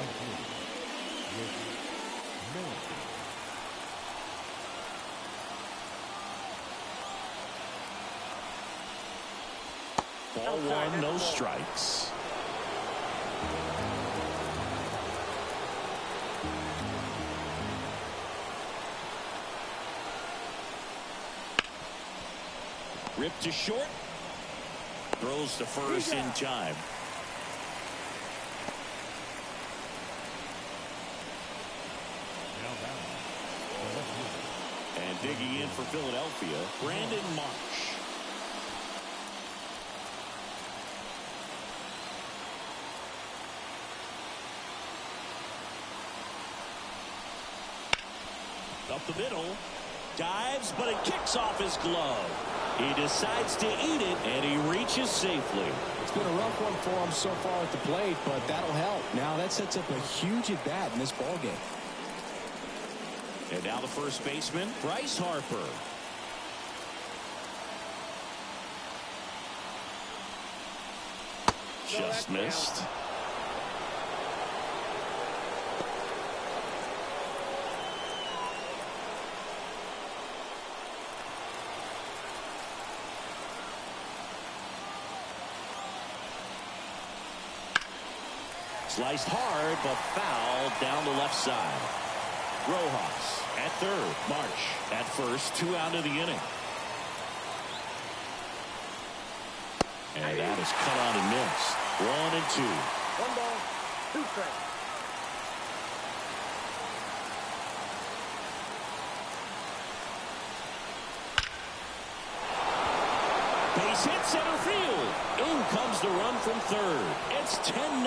Ball one, no strikes. Ripped to short. Throws to first in time. And digging in for Philadelphia, Brandon Marsh. Up the middle. Dives, but it kicks off his glove. He decides to eat it, and he reaches safely. It's been a rough one for him so far at the plate, but that'll help. Now that sets up a huge at-bat in this ballgame. And now the first baseman, Bryce Harper. Just missed. Sliced hard, but foul down the left side. Rojas at third. Marsh at first. 2 out of the inning. And that is cut on and missed. 1-2. 1 ball, 2 strikes. Base hit center field. In comes the run from third. It's 10-9.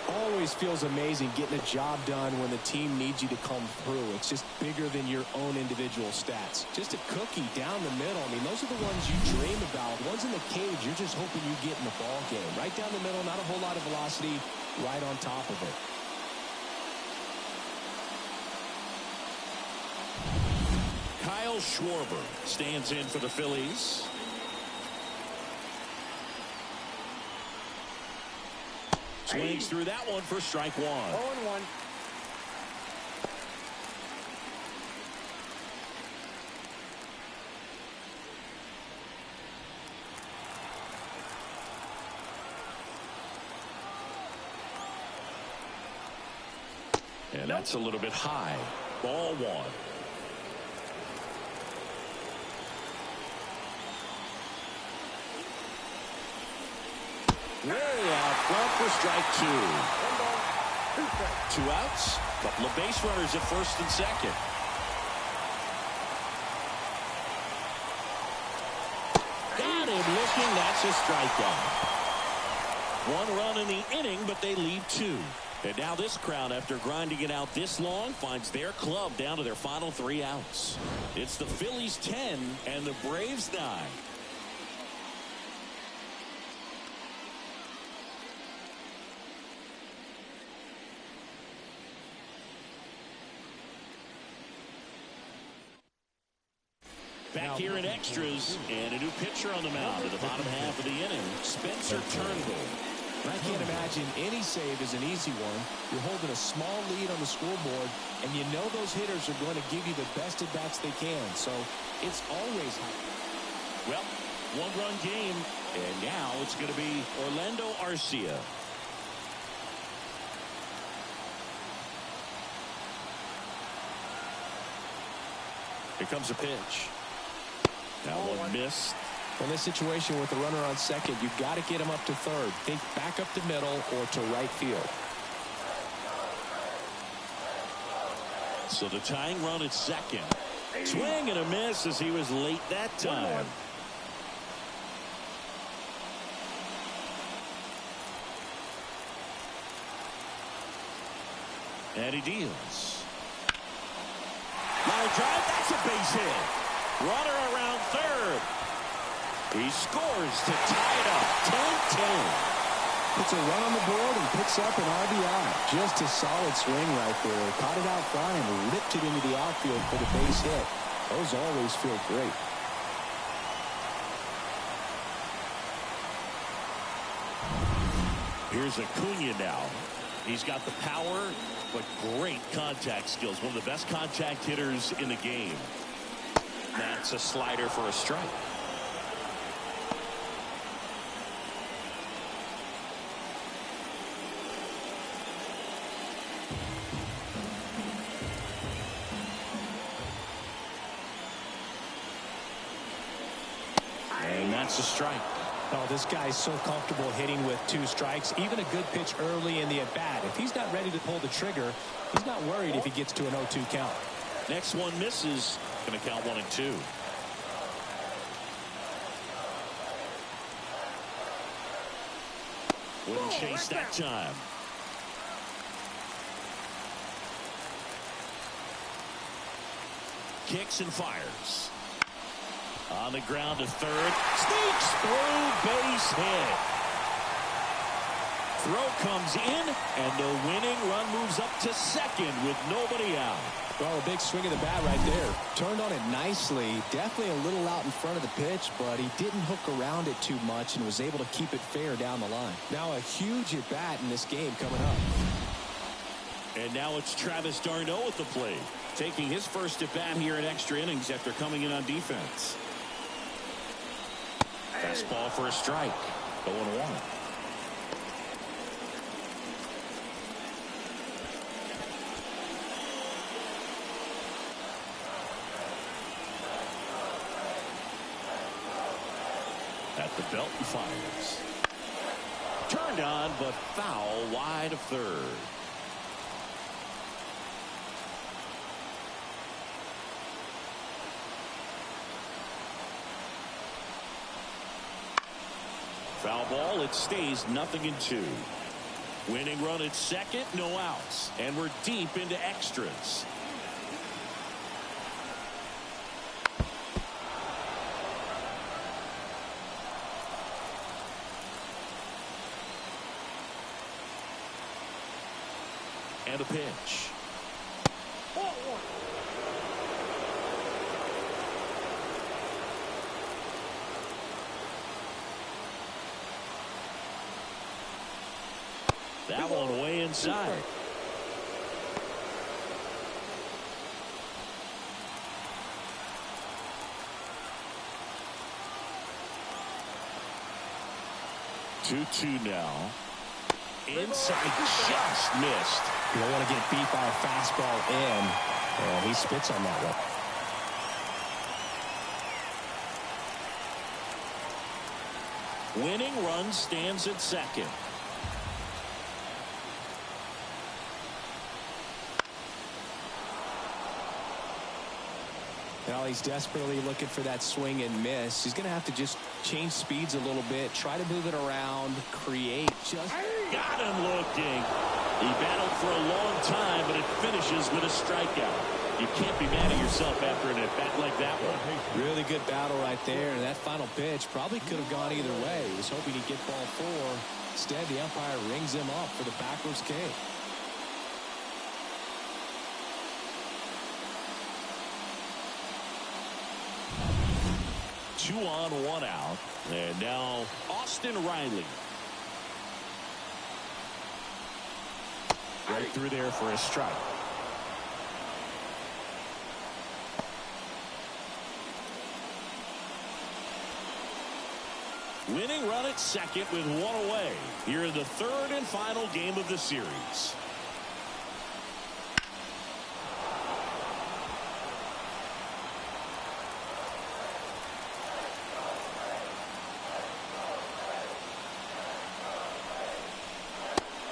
Always feels amazing getting a job done when the team needs you to come through. It's just bigger than your own individual stats. Just a cookie down the middle. I mean, those are the ones you dream about. Ones in the cage, you're just hoping you get in the ball game. Right down the middle, not a whole lot of velocity, right on top of it. Kyle Schwarber stands in for the Phillies. Swings through that one for strike one. 0-1. And that's a little bit high. Ball one. Way out front for strike two. 1 ball, 2 strikes. 2 outs. Couple of base runners at first and second. Got him looking. That's a strikeout. 1 run in the inning, but they lead 2. And now this crowd, after grinding it out this long, finds their club down to their final 3 outs. It's the Phillies 10 and the Braves 9. Back here in extras, and a new pitcher on the mound in the bottom half of the inning, Spencer Turnbull. I can't imagine any save is an easy one. You're holding a small lead on the scoreboard, and you know those hitters are going to give you the best at-bats they can. So it's always well, 1-run game, and now it's going to be Orlando Arcia. Here comes a pitch. That one missed. In this situation with the runner on second, you've got to get him up to third. Think back up the middle or to right field. So the tying run at second. Swing and a miss as he was late that time. And he deals. Line drive, that's a base hit. Runner around third. He scores to tie it up. 10-10. Puts a run on the board and picks up an RBI. Just a solid swing right there. Caught it out front and ripped it into the outfield for the base hit. Those always feel great. Here's Acuna now. He's got the power, but great contact skills. One of the best contact hitters in the game. That's a slider for a strike. And that's a strike. Oh, this guy's so comfortable hitting with 2 strikes. Even a good pitch early in the at-bat. If he's not ready to pull the trigger, he's not worried if he gets to an 0-2 count. Next one misses. Going to count 1-2. Wouldn't chase that time. Kicks and fires. On the ground to third. Sneaks through, base hit. Throw comes in, and the winning run moves up to second with nobody out. Well, a big swing of the bat right there. Turned on it nicely. Definitely a little out in front of the pitch, but he didn't hook around it too much and was able to keep it fair down the line. Now a huge at bat in this game coming up. And now it's Travis d'Arnaud at the plate, taking his first at bat here in extra innings after coming in on defense. Fastball for a strike. 0-1. At the belt and fires. Turned on, but foul wide of third. Foul ball. It stays 0-2. Winning run at second, no outs. And we're deep into extras. And a pitch. That one way inside. Two now. Inside, just missed. You don't want to get beat by a fastball in. And he spits on that one. Winning run stands at second. Well, he's desperately looking for that swing and miss. He's going to have to just change speeds a little bit, try to move it around, create just... Got him looking. He battled for a long time, but it finishes with a strikeout. You can't be mad at yourself after an at-bat like that one. Really good battle right there, and that final pitch probably could have gone either way. He was hoping he'd get ball 4. Instead, the umpire rings him up for the backwards K. Two on, one out. And now Austin Riley. Right through there for a strike. Winning run at second with one away. Here in the third and final game of the series.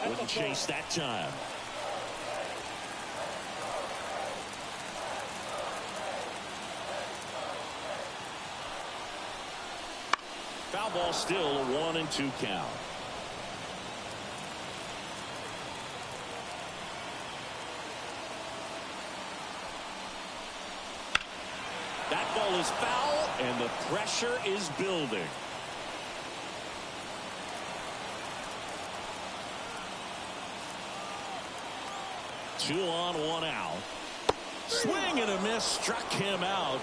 Wouldn't chase that time. Foul ball, still a 1-2 count. That ball is foul, and the pressure is building. Two on, one out. Swing and a miss, struck him out.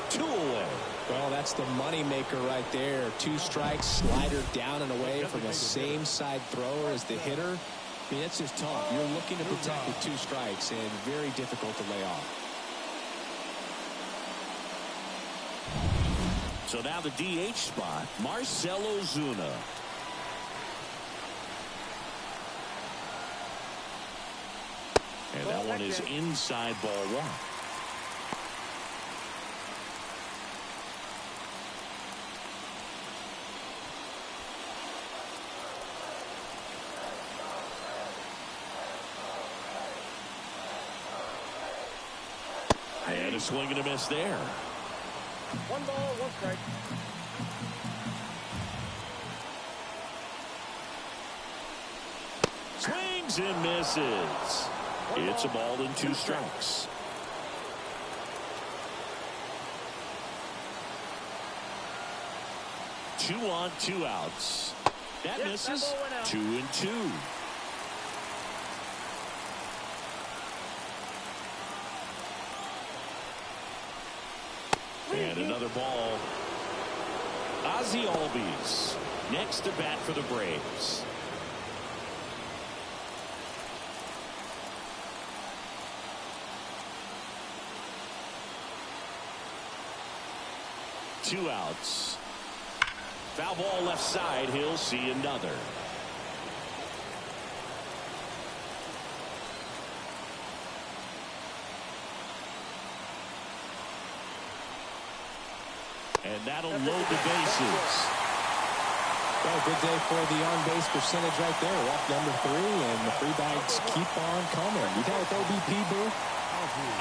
2 away. Well, that's the money maker right there. 2 strikes, slider down and away from the same side thrower as the hitter. I mean, that's just tough. You're looking to protect with 2 strikes, and very difficult to lay off. So now the DH spot, Marcell Ozuna. And that one is inside ball 1. And a swing and a miss there. 1 ball, 1 strike. Swings and misses. It's a ball and 2 strikes. Two on, 2 outs. That misses. 2-2. And another ball. Ozzie Albies next to bat for the Braves. Two outs. Foul ball left side. He'll see another. And that'll load the bases. Well, good day for the on-base percentage right there. Walk number 3, and the free bags keep on coming. You got with OBP, Boo?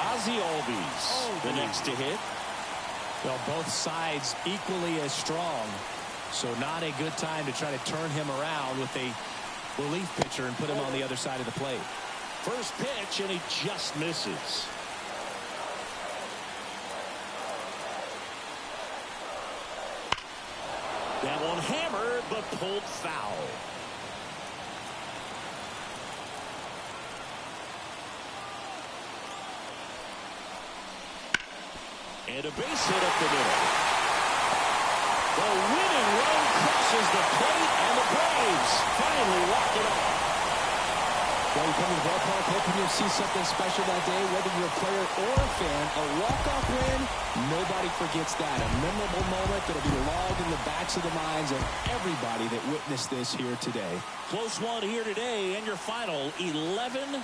Ozzie Albies, the next to hit. Well, both sides equally as strong. So not a good time to try to turn him around with a relief pitcher and put him on the other side of the plate. First pitch, and he just misses. That one hammered, but pulled foul. And a base hit up the middle. The winning run crosses the plate, and the Braves finally walk it off. Well, you come to the ballpark hoping you'll see something special that day, whether you're a player or a fan. A walk-off win, nobody forgets that. A memorable moment that'll be logged in the backs of the minds of everybody that witnessed this here today. Close one here today, and your final 11-10.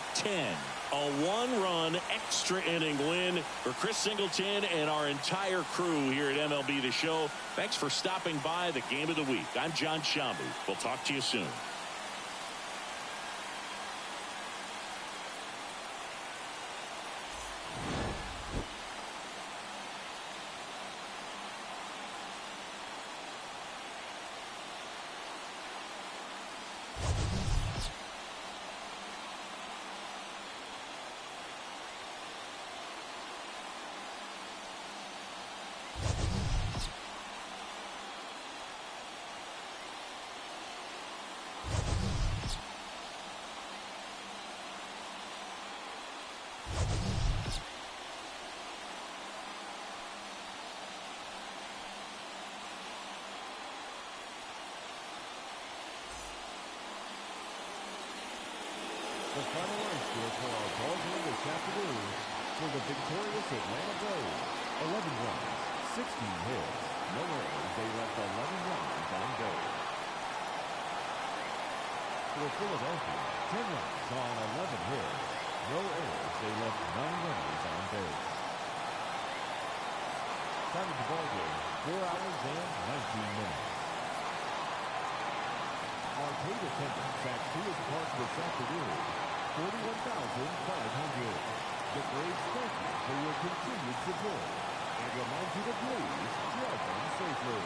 A one-run extra inning win for Chris Singleton and our entire crew here at MLB The Show. Thanks for stopping by the Game of the Week. I'm John Shambu. We'll talk to you soon. The final run score for our ball game this afternoon for the victorious Atlanta Braves. 11 runs, 16 hits, no errors. They left 11 runs on base. For Philadelphia, 10 runs on 11 hits, no errors. They left 9 runners on base. Time of the ball game, 4 hours and 19 minutes. Our paid attendance at Phillies Park this afternoon, 41,500. The Braves thank you for your continued support and remind you to please drive them safely.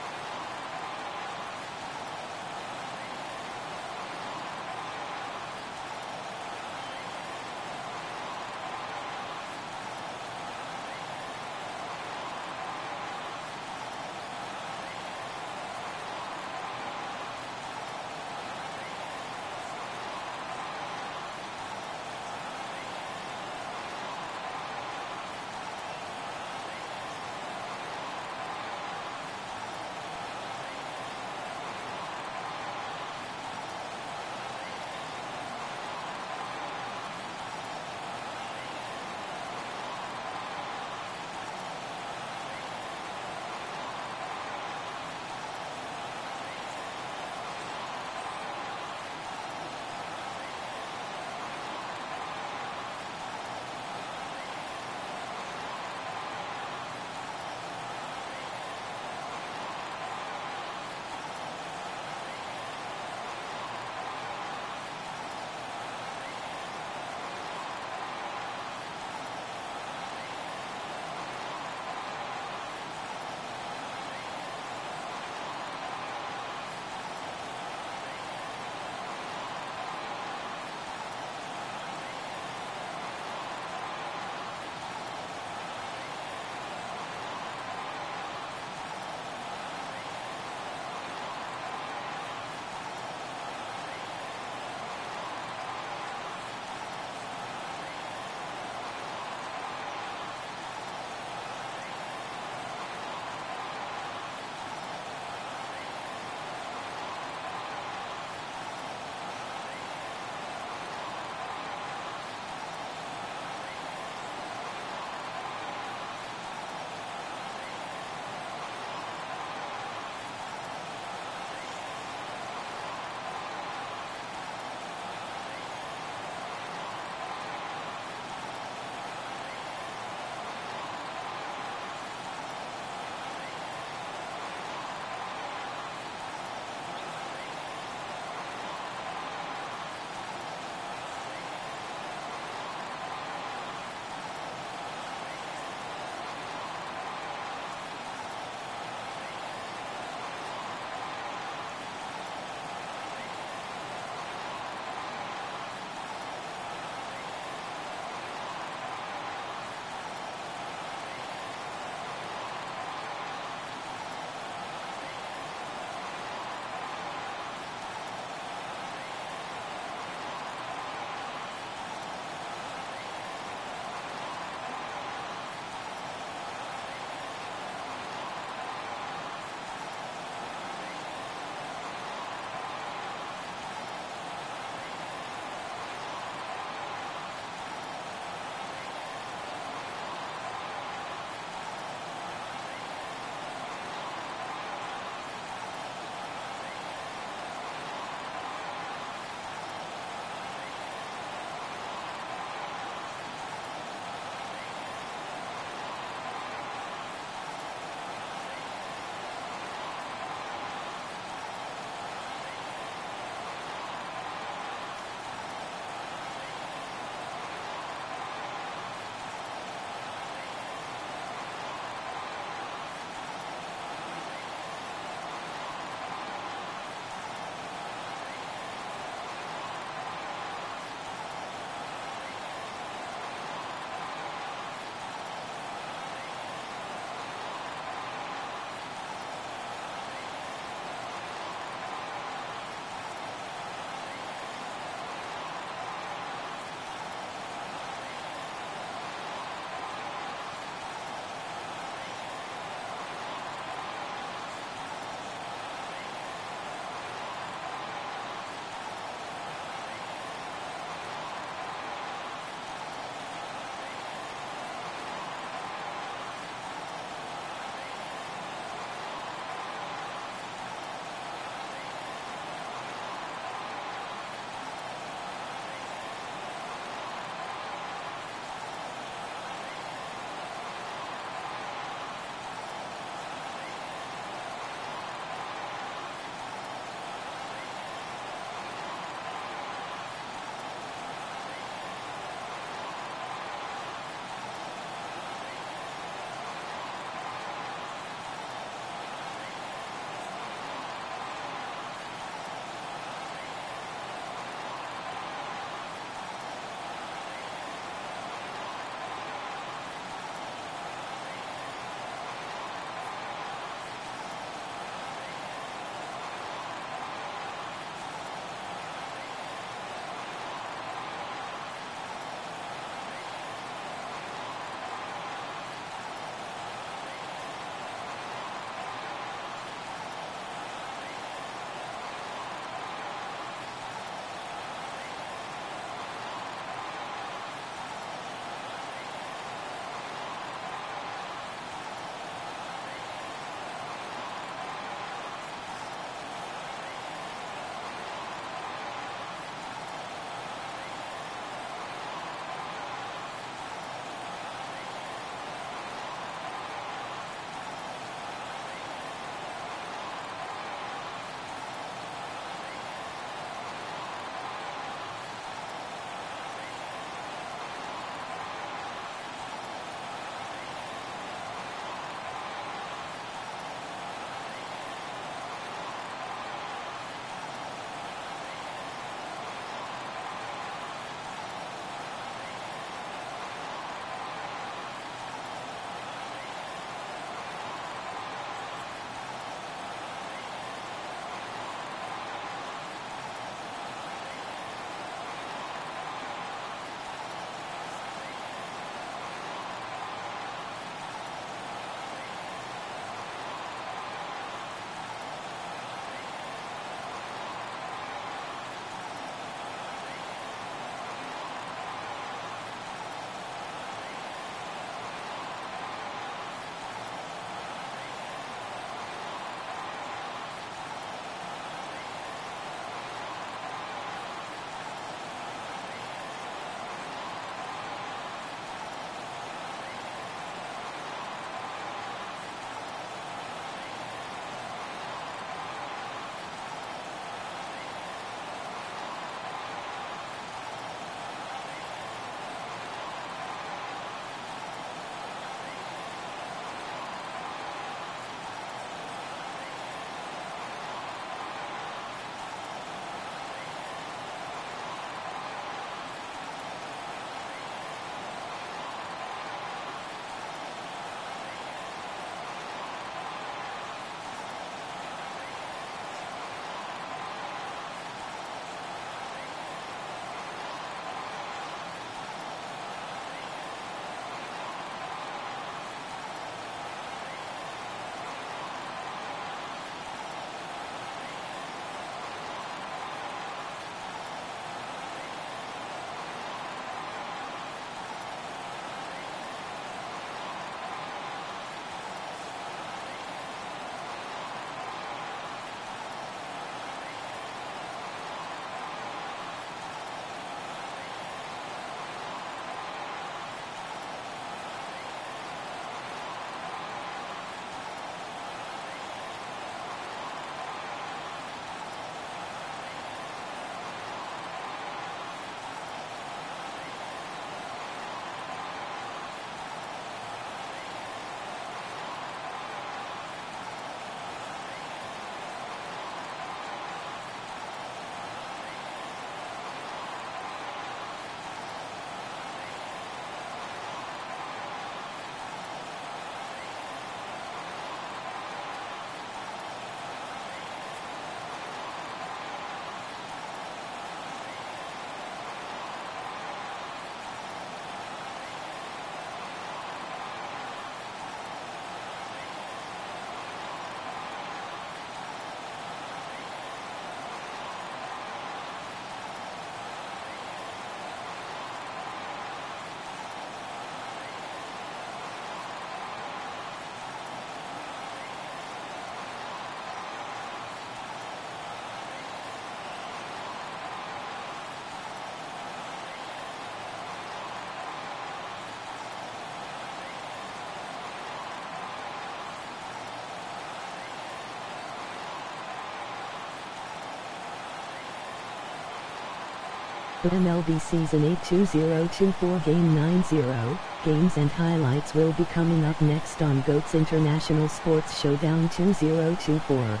For MLB Season 8 2024 Game 90, games and highlights will be coming up next on GOAT's International Sports Showdown 2024.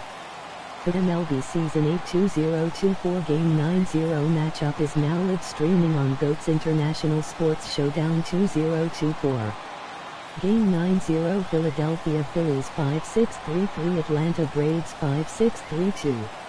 For MLB Season 8 2024 Game 90 matchup is now live streaming on GOAT's International Sports Showdown 2024. Game 90 Philadelphia Phillies 5-6-3-3 Atlanta Braves 5-6-3-2.